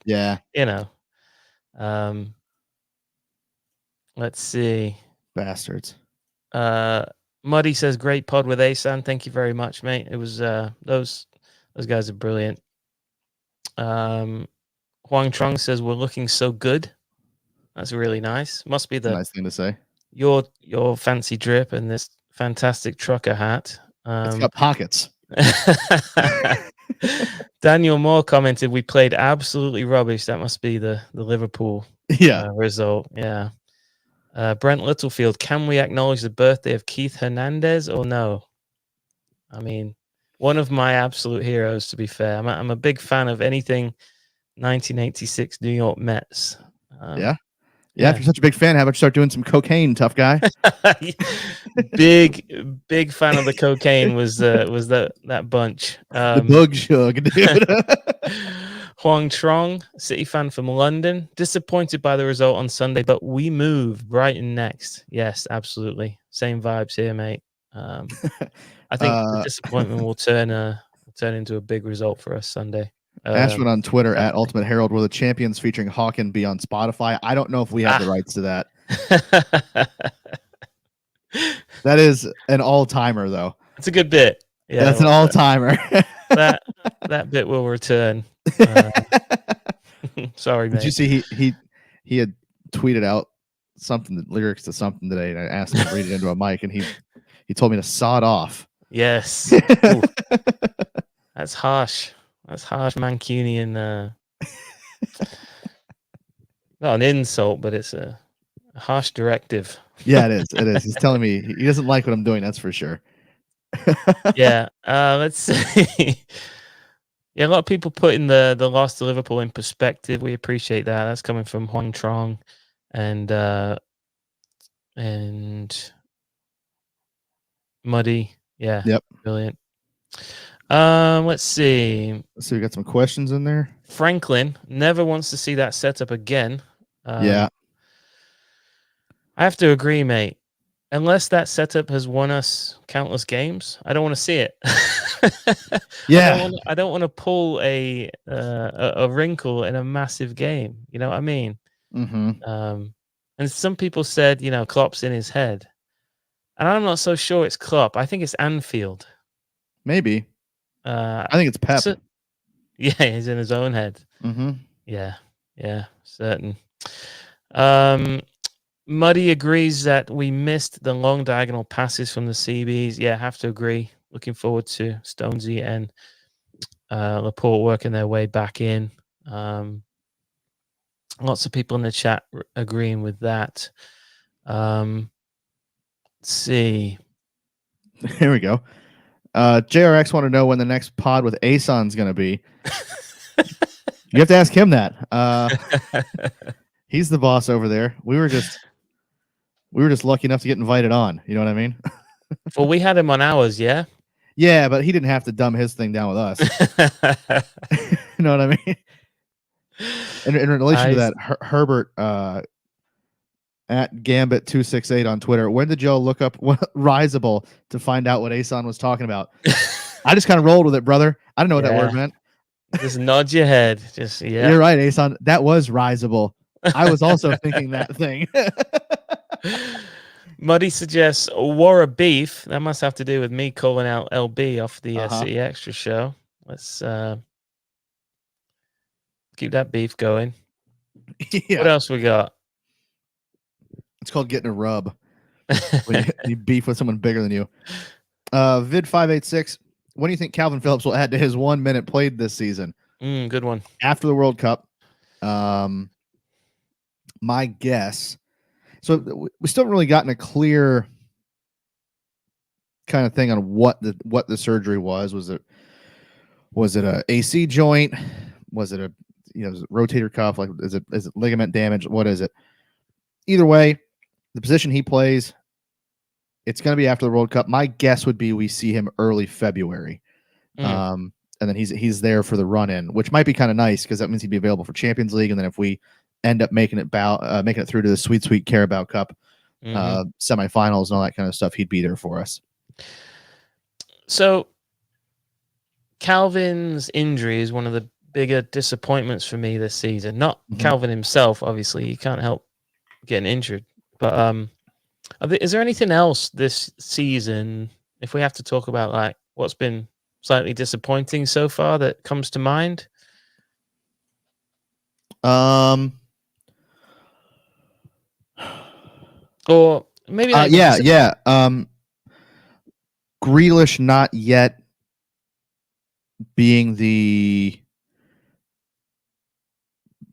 let's see. Bastards. Muddy says, "Great pod with Asan. Thank you very much, mate. It was those guys are brilliant." Huang Trong says, "We're looking so good." That's really nice. Must be the nice thing to say. Your fancy drip and this fantastic trucker hat. It's got pockets. Daniel Moore commented, "We played absolutely rubbish." That must be the Liverpool result. Yeah. Brent Littlefield, can we acknowledge the birthday of Keith Hernandez or no? I mean, one of my absolute heroes, to be fair. I'm a big fan of anything 1986 New York Mets. Yeah, if you're such a big fan, how about you start doing some cocaine, tough guy? big fan of the cocaine was that bunch. The bug shug, dude. Huang Trong, City fan from London, disappointed by the result on Sunday, but we move Brighton next. Yes, absolutely. Same vibes here, mate. I think the disappointment will turn into a big result for us Sunday. Ashwin on Twitter at Ultimate Herald, will the champions featuring Hawken be on Spotify? I don't know if we have the rights to that. That is an all-timer, though. It's a good bit. Yeah, that's an all-timer. that bit will return. Sorry, mate. Did you see he had tweeted out lyrics to something today, and I asked him to read it into a mic, and he told me to sod off. Yes. That's harsh. That's harsh Mancunian. Not an insult, but it's a harsh directive. Yeah, it is. It is. He's telling me he doesn't like what I'm doing. That's for sure. Yeah. Let's see. Yeah, a lot of people putting the loss to Liverpool in perspective. We appreciate that. That's coming from Huang Trong and Muddy. Yeah. Yep. Brilliant. Let's see. So we got some questions in there. Franklin never wants to see that setup again. Yeah. I have to agree, mate. Unless that setup has won us countless games, I don't want to see it. Yeah. I don't want to pull a wrinkle in a massive game. You know what I mean? Mm-hmm. And some people said, Klopp's in his head. And I'm not so sure it's Klopp. I think it's Anfield. Maybe. I think it's Pep. Yeah, he's in his own head. Mm-hmm. Yeah, certain. Muddy agrees that we missed the long diagonal passes from the CBs. Yeah, have to agree. Looking forward to Stonesy and Laporte working their way back in. Lots of people in the chat agreeing with that. Let's see. Here we go. JRX want to know when the next pod with Asan's going to be. You have to ask him that. He's the boss over there. We were just lucky enough to get invited on. You know what I mean? Well, we had him on ours, yeah. Yeah, but he didn't have to dumb his thing down with us. You know what I mean? In relation to that, Herbert at Gambit268 on Twitter. When did Joe look up Riseable to find out what Asan was talking about? I just kind of rolled with it, brother. I don't know what that word meant. Just nod your head. Just yeah. You're right, Asan. That was Riseable. I was also thinking that thing. Muddy suggests War of Beef. That must have to do with me calling out LB off the City Extra show. Let's keep that beef going. Yeah. What else we got? It's called getting a rub. When you beef with someone bigger than you. Vid586. When do you think Calvin Phillips will add to his 1 minute played this season? Good one. After the World Cup. My guess. So we still haven't really gotten a clear kind of thing on what the surgery was. Was it a AC joint? Was it a rotator cuff? Like is it ligament damage? What is it? Either way, the position he plays, it's going to be after the World Cup. My guess would be we see him early February, and then he's there for the run in, which might be kind of nice because that means he'd be available for Champions League, and then if we end up making it through to the sweet Carabao Cup semifinals and all that kind of stuff, he'd be there for us. So Calvin's injury is one of the bigger disappointments for me this season. Not Calvin himself, obviously, he can't help getting injured. But is there anything else this season, if we have to talk about like what's been slightly disappointing so far, that comes to mind? Or maybe Grealish not yet being the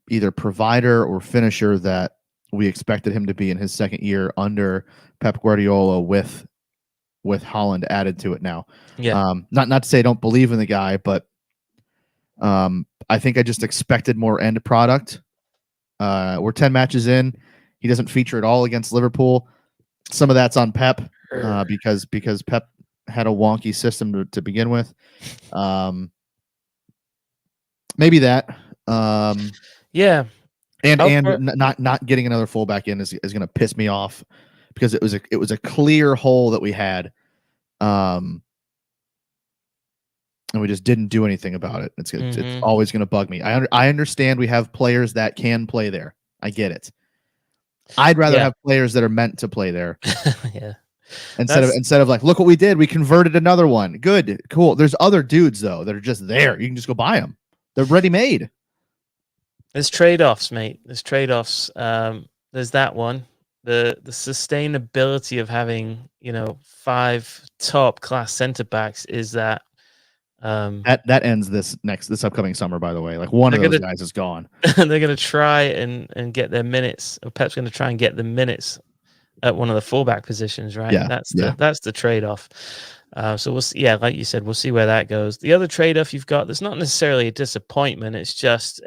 either provider or finisher that we expected him to be in his second year under Pep Guardiola with Haaland added to it now. Yeah. Not to say I don't believe in the guy, but I think I just expected more end product. We're 10 matches in. He doesn't feature at all against Liverpool. Some of that's on Pep because Pep had a wonky system to begin with. Maybe that. Yeah. And not getting another fullback in is going to piss me off because it was a clear hole that we had, and we just didn't do anything about it. It's always going to bug me. I understand we have players that can play there. I get it. I'd rather have players that are meant to play there. Yeah. Instead of like, look what we did. We converted another one. Good, cool. There's other dudes though that are just there. You can just go buy them. They're ready made. There's trade-offs, mate. There's trade-offs. There's that one. The sustainability of having 5 top class center backs is that that ends this upcoming summer. By the way, like one of those guys is gone. They're going to try and get their minutes. Pep's going to try and get the minutes at one of the fullback positions, right? Yeah, that's the trade-off. So we'll see, like you said, we'll see where that goes. The other trade-off you've got, that's not necessarily a disappointment. It's just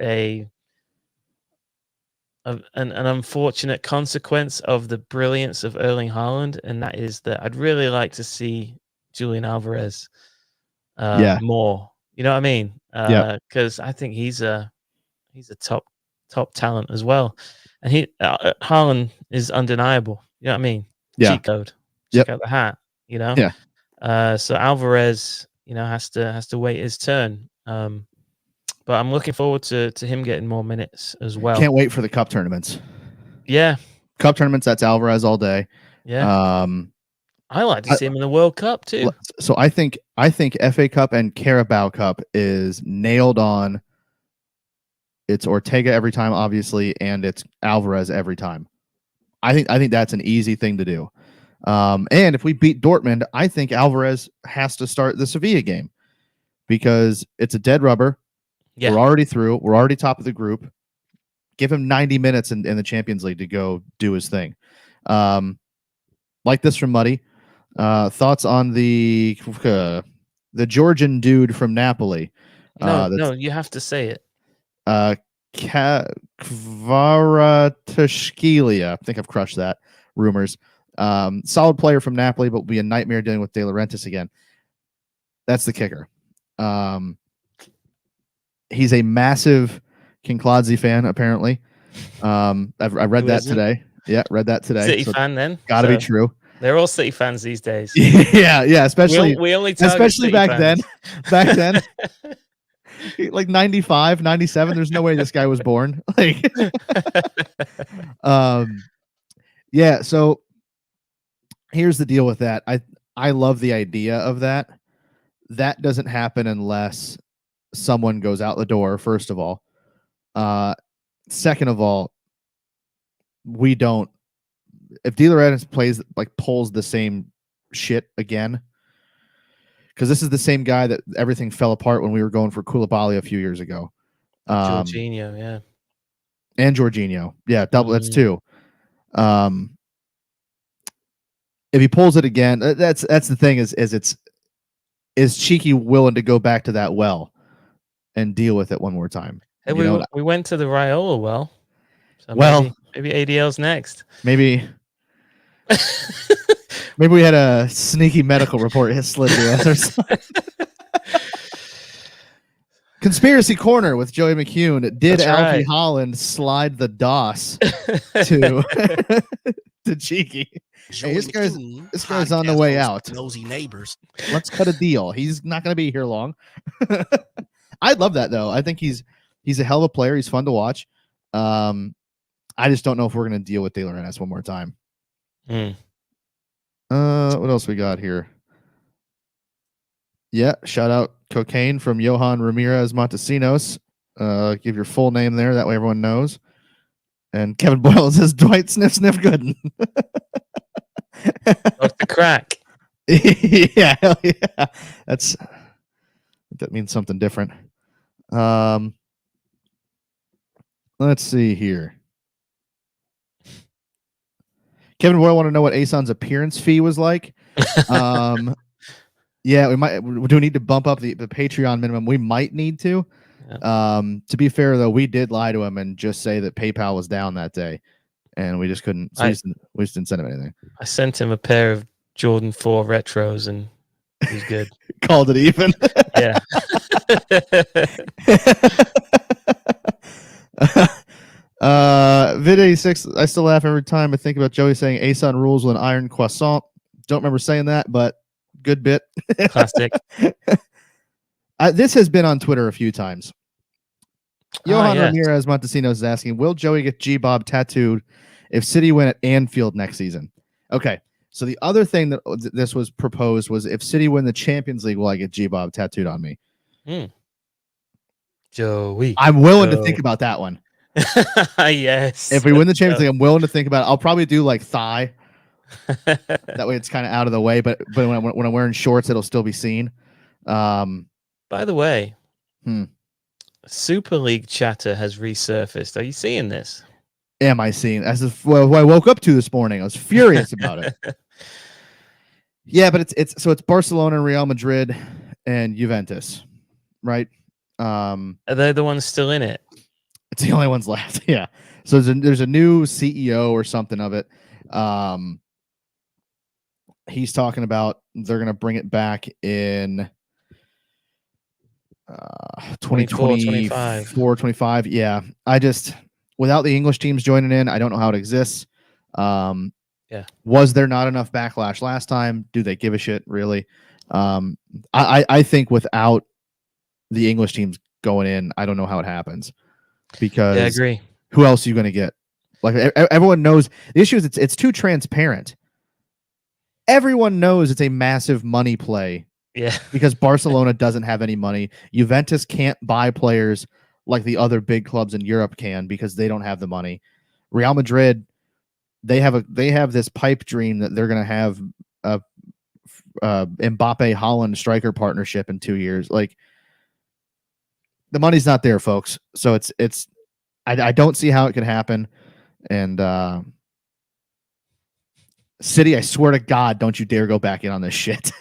an unfortunate consequence of the brilliance of Erling Haaland, and that is that I'd really like to see Julian Alvarez more. You know what I mean? Because I think he's a top talent as well, and Haaland is undeniable. You know what I mean? Yeah. Cheat code. Check out the hat. Yeah. So Alvarez, has to wait his turn. But I'm looking forward to him getting more minutes as well. Can't wait for the cup tournaments. Yeah. Cup tournaments, that's Alvarez all day. Yeah. I like to see him in the World Cup too. So I think FA Cup and Carabao Cup is nailed on. It's Ortega every time, obviously, and it's Alvarez every time. I think that's an easy thing to do. And if we beat Dortmund, I think Alvarez has to start the Sevilla game because it's a dead rubber. Yeah. We're already through. We're already top of the group. Give him 90 minutes in the Champions League to go do his thing. Like this from Muddy. Thoughts on the Georgian dude from Napoli? No, you have to say it. Kvaratskhelia. I think I've crushed that. Rumors. Solid player from Napoli, but will be a nightmare dealing with De Laurentiis again. That's the kicker. He's a massive Kinkladze fan, apparently. I read that today. Yeah, read that today. City fan, then. Got to be true. They're all City fans these days. Yeah, especially we only target City back fans. then. Like 95, 97, there's no way this guy was born. Like yeah, so here's the deal with that. I love the idea of that. That doesn't happen unless someone goes out the door, first of all. Second of all, we don't. If De Laurentiis pulls the same shit again, because this is the same guy that everything fell apart when we were going for Koulibaly a few years ago. Jorginho, yeah, and Jorginho, yeah, double. That's two. If he pulls it again, that's the thing. Is Cheeky willing to go back to that well and deal with it one more time? Hey, we went to the Raiola well. So well, maybe ADL's next. Maybe we had a sneaky medical report slid to us or something. Conspiracy Corner with Joey McCune. Did Alfie Holland slide the DOS to Cheeky? Hey, this guy's on the way out. Nosy neighbors. Let's cut a deal. He's not going to be here long. I'd love that though. I think he's a hell of a player. He's fun to watch. I just don't know if we're going to deal with De Laurentiis one more time. What else we got here? Yeah, shout out Cocaine from Johan Ramirez Montesinos. Give your full name there. That way everyone knows. And Kevin Boyle says Dwight Sniff Gooden. Dr. Crack. Yeah, hell yeah. That means something different. Let's see here. Kevin Boyle want to know what Ason's appearance fee was like. Yeah, we do need to bump up the Patreon minimum. We might need to. Yeah. To be fair though, we did lie to him and just say that PayPal was down that day, and we just couldn't. So we just didn't send him anything. I sent him a pair of Jordan 4 retros, and he's good. Called it even. Yeah. Vid 86. I still laugh every time I think about Joey saying Ason rules with an iron croissant. Don't remember saying that, but good bit. Classic. This has been on Twitter a few times. Johan Ramirez Montesinos is asking, will Joey get G-Bob tattooed if City win at Anfield next season? Okay, so the other thing that this was proposed was if City win the Champions League, will I get G-Bob tattooed on me? Joey. I'm willing to think about that one. Yes. If we win the Champions League, I'm willing to think about it. I'll probably do like thigh. That way it's kind of out of the way, but when I'm wearing shorts, it'll still be seen. By the way, Super League chatter has resurfaced. Are you seeing this? Am I seeing? What I woke up to this morning. I was furious about it. Yeah, but it's Barcelona and Real Madrid and Juventus, right? Are they the ones still in it? It's the only ones left. Yeah. So there's a new CEO or something of it. He's talking about they're going to bring it back in 2024, 25. Yeah. Without the English teams joining in, I don't know how it exists. Yeah. Was there not enough backlash last time? Do they give a shit, really? I think without the English teams going in, I don't know how it happens. Because I agree. Who else are you going to get? Like everyone knows the issue is it's too transparent. Everyone knows it's a massive money play. Yeah. Because Barcelona doesn't have any money. Juventus can't buy players like the other big clubs in Europe can because they don't have the money. Real Madrid, they have this pipe dream that they're going to have a Mbappe Holland striker partnership in 2 years. Like, the money's not there, folks. So I don't see how it could happen. And City, I swear to God, don't you dare go back in on this shit.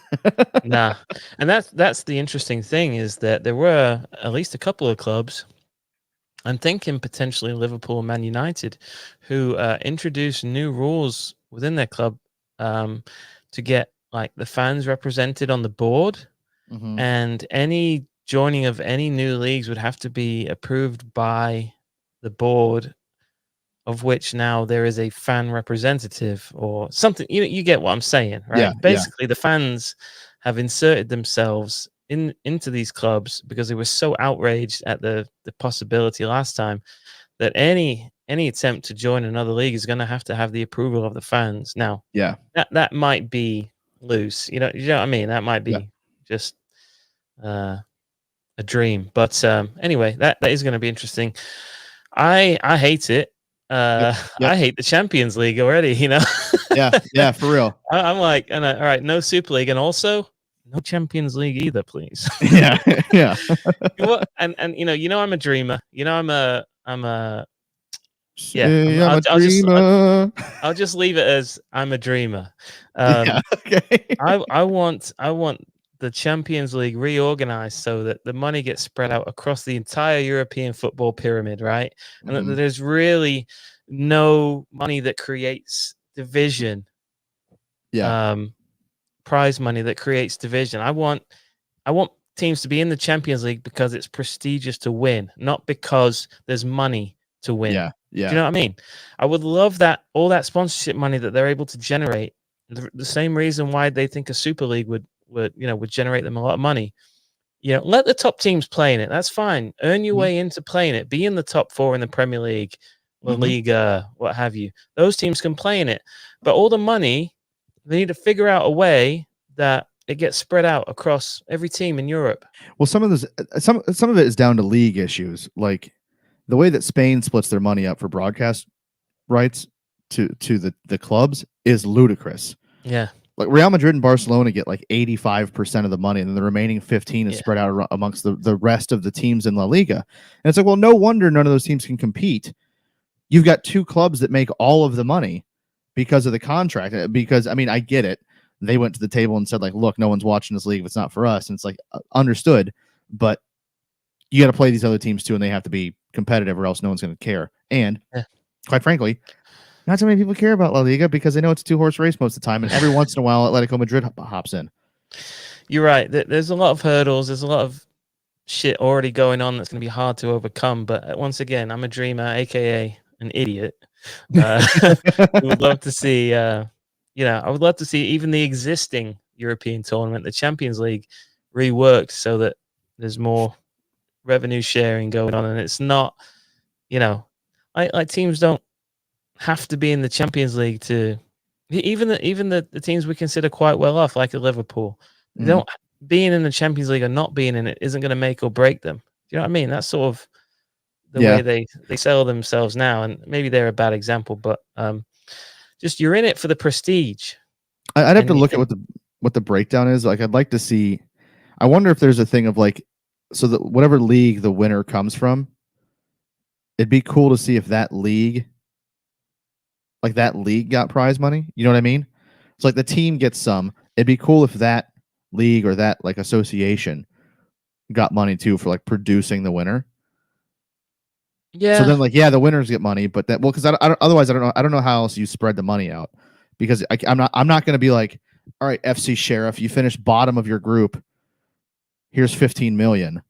Nah. And that's the interesting thing is that there were at least a couple of clubs, I'm thinking potentially Liverpool and Man United, who introduced new rules within their club to get like the fans represented on the board. and any joining of any new leagues would have to be approved by the board, of which now there is a fan representative or something. You get what I'm saying, right? Yeah, Basically, the fans have inserted themselves into these clubs because they were so outraged at the possibility last time that any attempt to join another league is going to have the approval of the fans. Now, that might be loose. You know what I mean? That might be just a dream. But anyway, that is going to be interesting. I hate it. I hate the Champions League already. Yeah, for real. I'm like, all right, no Super League, and also no Champions League either, please. Yeah. And I'm a dreamer. I'm a I'm a dreamer. I'll just leave it as I'm a dreamer. Okay. I want the Champions League reorganized so that the money gets spread out across the entire European football pyramid, right? And that there's really no money that creates division. Prize money that creates division. I want teams to be in the Champions League because it's prestigious to win, not because there's money to win. Yeah. Do you know what I mean? I would love that, all that sponsorship money that they're able to generate. The same reason why they think a Super League would generate them a lot of money. Let the top teams play in it. That's fine. Earn your way into playing it. Be in the top 4 in the Premier League, La Liga, what have you. Those teams can play in it. But all the money, they need to figure out a way that it gets spread out across every team in Europe. Well, some of it is down to league issues, like the way that Spain splits their money up for broadcast rights to the clubs is ludicrous. Yeah. Like Real Madrid and Barcelona get like 85% of the money, and then the remaining 15 is spread out amongst the rest of the teams in La Liga. And it's like, well, no wonder none of those teams can compete. You've got 2 clubs that make all of the money because of the contract. Because, I mean, I get it. They went to the table and said, like, look, no one's watching this league if it's not for us. And it's like, understood. But you got to play these other teams too, and they have to be competitive or else no one's going to care. And quite frankly, not so many people care about La Liga because they know it's a 2-horse race most of the time, and every once in a while, Atletico Madrid hops in. You're right. There's a lot of hurdles. There's a lot of shit already going on that's going to be hard to overcome. But once again, I'm a dreamer, aka an idiot. We would love to see, I would love to see even the existing European tournament, the Champions League, reworked so that there's more revenue sharing going on, and it's not, like teams don't have to be in the Champions League to even the teams we consider quite well off, like a Liverpool. They don't being in the Champions League or not being in it isn't going to make or break them. Do you know what I mean? That's sort of the way they sell themselves now, and maybe they're a bad example, but just you're in it for the prestige. I'd have to look at what the breakdown is. Like, I'd like to see. I wonder if there's a thing of like, so that whatever league the winner comes from, it'd be cool to see if that league got prize money. You know what I mean? It's like the team gets some. It'd be cool if that league or that like association got money too for like producing the winner. Yeah. So then, like, the winners get money, but that because otherwise I don't know how else you spread the money out, because I'm not going to be like, all right, FC Sheriff, you finished bottom of your group. Here's 15 million.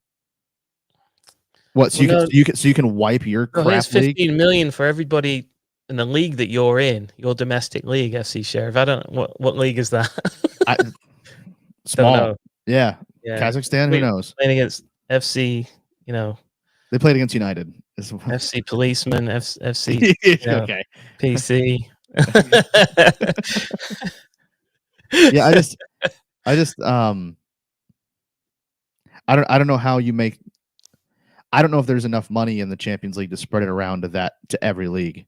What? So you can wipe your crap here's 15 league? million for everybody in the league that you're in, your domestic league, FC Sheriff. I don't know what league is that. Small. Yeah. Kazakhstan. Who knows? Playing against FC. They played against United. FC Policeman, FC okay. PC. Yeah, I don't know how you make. I don't know if there's enough money in the Champions League to spread it around to every league.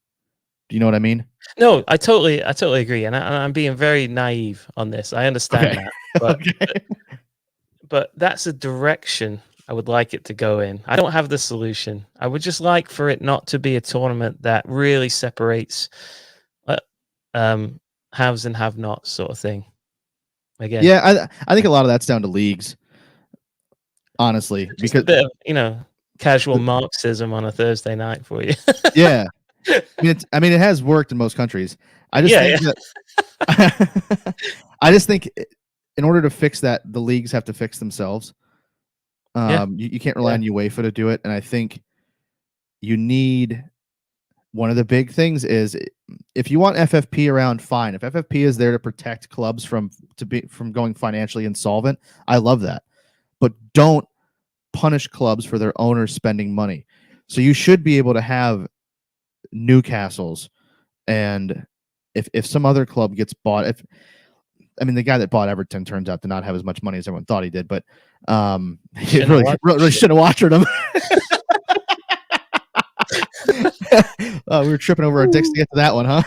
Do you know what I mean? No, I totally agree, and I'm being very naive on this. I understand that, but that's a direction I would like it to go in. I don't have the solution. I would just like for it not to be a tournament that really separates haves and have-nots sort of thing. Again, I think a lot of that's down to leagues, honestly, just because a bit of, casual Marxism on a Thursday night for you. Yeah. I mean, it has worked in most countries. I just think that I just think in order to fix that, the leagues have to fix themselves. You can't rely on UEFA to do it, and I think you need. One of the big things is if you want FFP around, fine. If FFP is there to protect clubs from going financially insolvent, I love that. But don't punish clubs for their owners spending money. So you should be able to have Newcastle's, and if some other club gets bought, the guy that bought Everton turns out to not have as much money as everyone thought he did, but he really should have watched him. We were tripping over our dicks to get to that one, huh?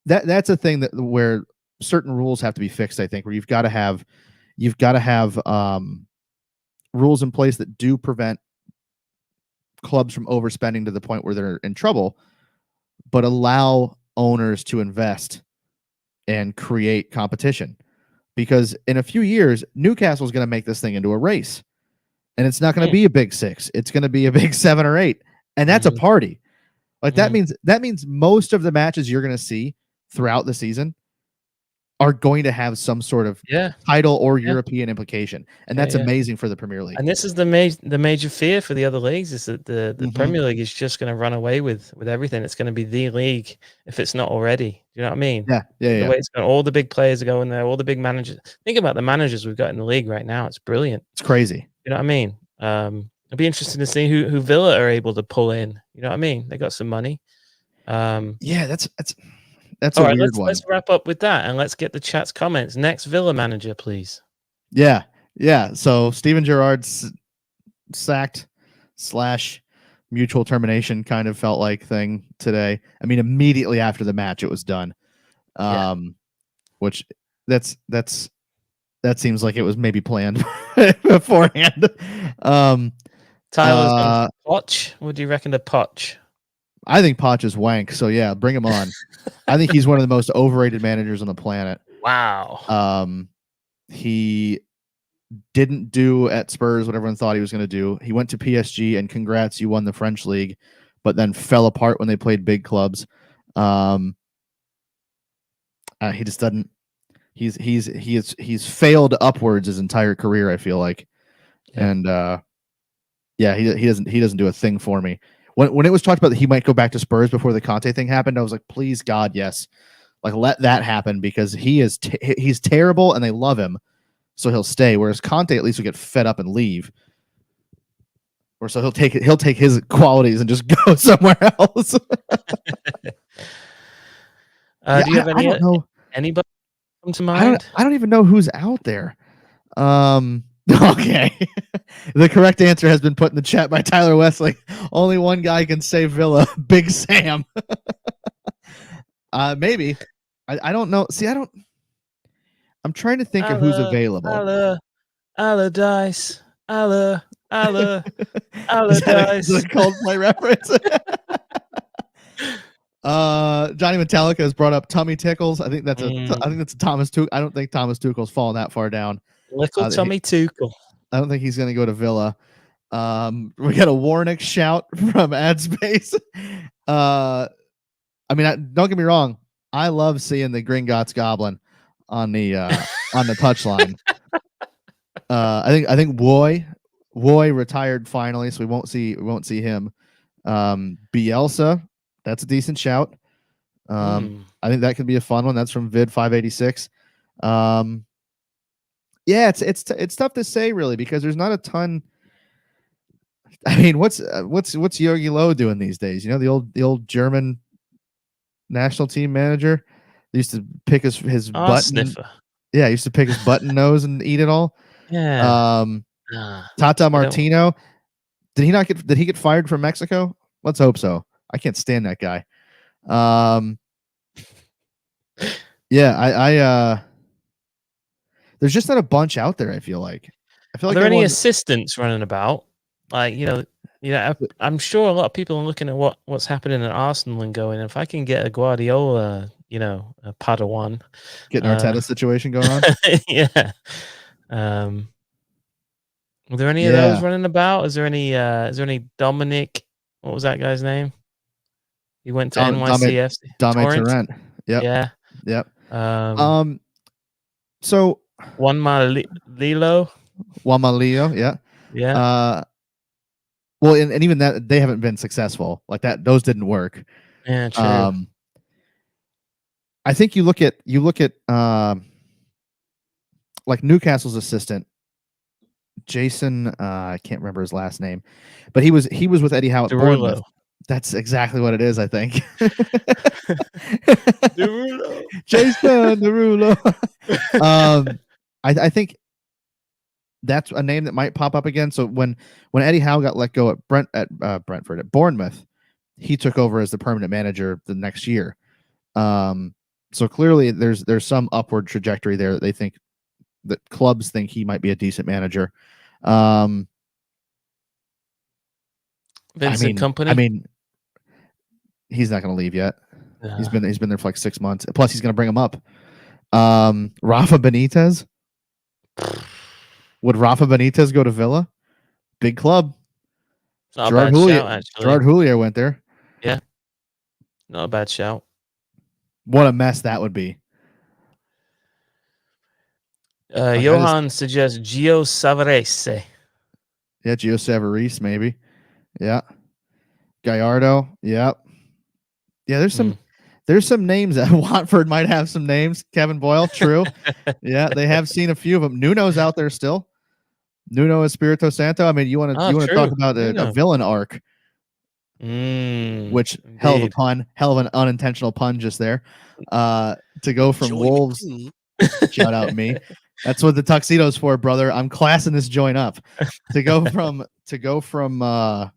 That's a thing where certain rules have to be fixed. I think where you've got to have rules in place that do prevent clubs from overspending to the point where they're in trouble, but allow owners to invest and create competition. Because in a few years, Newcastle is going to make this thing into a race. And it's not going to be a big 6. It's going to be a big 7 or 8. And that's a party. Like that means most of the matches you're going to see throughout the season are going to have some sort of title or European implication. And that's amazing for the Premier League. And this is the major fear for the other leagues is that the Premier League is just going to run away with everything. It's going to be the league if it's not already. Do you know what I mean? Yeah. The way it's going, all the big players are going there, all the big managers. Think about the managers we've got in the league right now. It's brilliant. It's crazy. You know what I mean? It'll be interesting to see who Villa are able to pull in. You know what I mean? They got some money. That's all a right, weird one. Let's wrap up with that and let's get the chat's comments. Next Villa manager, please. Yeah. So Steven Gerrard's sacked / mutual termination kind of felt like thing today. I mean, immediately after the match, it was done. Which that seems like it was maybe planned beforehand. Tyler's Poch. What do you reckon to Poch? I think Poch is wank. So yeah, bring him on. I think he's one of the most overrated managers on the planet. Wow. He didn't do at Spurs what everyone thought he was going to do. He went to PSG, and congrats, you won the French league, but then fell apart when they played big clubs. He just doesn't. He's failed upwards his entire career, I feel like, and he doesn't do a thing for me. When it was talked about that he might go back to Spurs before the Conte thing happened, I was like, please God, yes, like let that happen because he's terrible and they love him, so he'll stay. Whereas Conte at least will get fed up and leave, or so he'll take his qualities and just go somewhere else. Do you have anybody come to mind? I don't even know who's out there. Okay. The correct answer has been put in the chat by Tyler Wesley. Only one guy can save Villa, Big Sam. Maybe. I don't know. See, I'm trying to think of who's available. Allardyce. Allardyce. Is that a Coldplay reference? Johnny Metallica has brought up Tummy Tickles. I think that's a Thomas Tuchel. I don't think Thomas Tuchel's fallen that far down. Little Tommy Tuchel. I don't think he's going to go to Villa. We got a Warnick shout from AdSpace. Don't get me wrong. I love seeing the Gringotts Goblin on the touchline. I think Woy retired finally, so we won't see him. Bielsa, that's a decent shout. I think that could be a fun one. That's from Vid 586. Yeah, it's tough to say really because there's not a ton. I mean, what's Yogi Löw doing these days? You know, the old German national team manager. They used to pick his button. Sniffer. Yeah, he used to pick his button nose and eat it all. Yeah. Tata Martino. Did he get fired from Mexico? Let's hope so. I can't stand that guy. Yeah, there's just not a bunch out there. I feel like. Are there any assistants running about? Like, I'm sure a lot of people are looking at what's happening at Arsenal and going, if I can get a Guardiola, a Padawan, getting Arteta situation going on. Yeah. Are there any of those running about? Is there any Dominic? What was that guy's name? He went to NYCFC. Dame Torrent. Yep. Yeah. Yep. So Lilo. Wamalio, yeah. Yeah. Well, and even that they haven't been successful. Like that, those didn't work. Yeah, true. I think you look at like Newcastle's assistant, Jason. I can't remember his last name, but he was with Eddie Howe at Bournemouth. That's exactly what it is, I think. Derulo. Jason Derulo. I think that's a name that might pop up again. So when Eddie Howe got let go at Brentford at Bournemouth, he took over as the permanent manager the next year. So clearly there's some upward trajectory there that they think that clubs think he might be a decent manager. Vincent Kompany. I mean, he's not going to leave yet. He's been there for like 6 months. Plus, he's going to bring him up. Rafa Benitez. Would Rafa Benitez go to Villa? Big club. Not a bad shout, actually. Gerard Houllier went there. Yeah. Not a bad shout. What a mess that would be. Johan suggests Gio Savarese. Yeah, Gio Savarese, maybe. Yeah. Gallardo. Yep. Yeah, there's some names that Watford might have some names. Kevin Boyle, true. Yeah, they have seen a few of them. Nuno's out there still. Nuno Espirito Santo. I mean, you want to talk about a villain arc. Which indeed. Hell of a pun, hell of an unintentional pun just there. To go from Wolves, shout out me. That's what the tuxedo's for, brother. I'm classing this joint up. To go from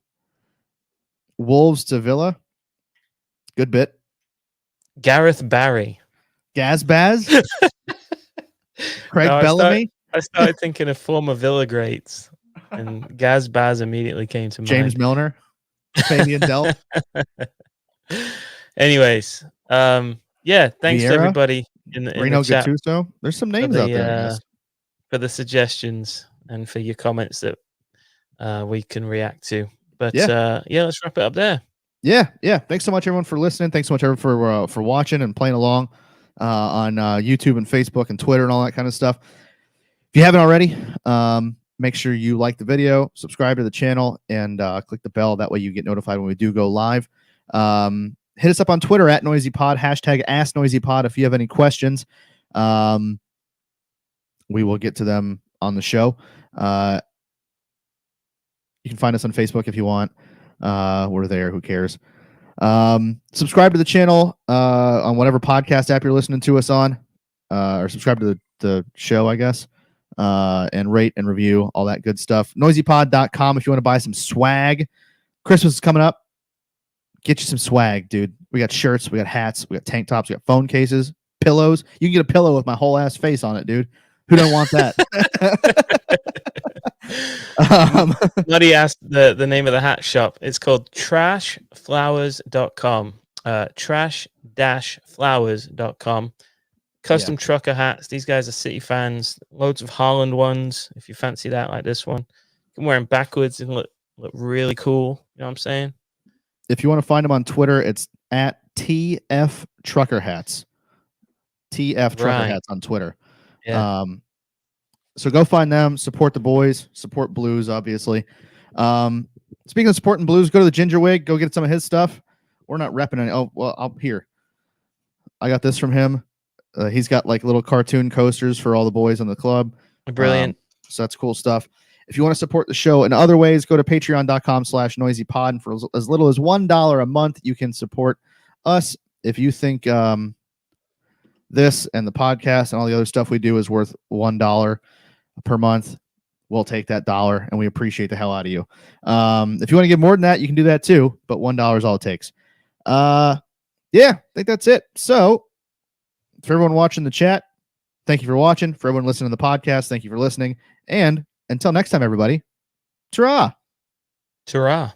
Wolves to Villa. Good bit. Gareth Barry. Gazbaz. Craig Bellamy. I started thinking of former Villa greats, and Gazbaz immediately came to mind. James Milner. Fabian Delph. Anyways, yeah, thanks to everybody in the chat. Gattuso. There's some names out there, I guess. For the suggestions and for your comments that we can react to. But yeah, let's wrap it up there. Yeah. Thanks so much, everyone, for listening. Thanks so much, everyone, for watching and playing along on YouTube and Facebook and Twitter and all that kind of stuff. If you haven't already, make sure you like the video, subscribe to the channel, and click the bell. That way you get notified when we do go live. Hit us up on Twitter at NoisyPod, hashtag AskNoisyPod if you have any questions. We will get to them on the show. You can find us on Facebook if you want. We're there. Who cares? Subscribe to the channel on whatever podcast app you're listening to us on, or subscribe to the show, I guess. And rate and review, all that good stuff. Noisypod.com if you want to buy some swag. Christmas is coming up. Get you some swag, dude. We got shirts, we got hats, we got tank tops, we got phone cases, pillows. You can get a pillow with my whole ass face on it, dude. Who don't want that? Buddy asked the name of the hat shop. It's called trashflowers.com. Trash-flowers.com. Custom trucker hats. These guys are City fans. Loads of Haaland ones. If you fancy that, like this one, you can wear them backwards and look really cool. You know what I'm saying? If you want to find them on Twitter, it's at TF Trucker Hats. TF Trucker Hats on Twitter. Yeah. So go find them. Support the boys. Support Blues, obviously. Speaking of supporting Blues, go to the Ginger Wig. Go get some of his stuff. We're not repping any. Oh, well, here. I got this from him. He's got like little cartoon coasters for all the boys in the club. Brilliant. So that's cool stuff. If you want to support the show in other ways, go to patreon.com/noisypod. And for as little as $1 a month, you can support us. If you think this and the podcast and all the other stuff we do is worth $1 per month, we'll take that dollar, and we appreciate the hell out of you. If you want to give more than that, you can do that too, but $1 is all it takes. Yeah, I think that's it. So for everyone watching the chat, thank you for watching. For everyone listening to the podcast, thank you for listening. And until next time, everybody, ta-ra. Ta-ra.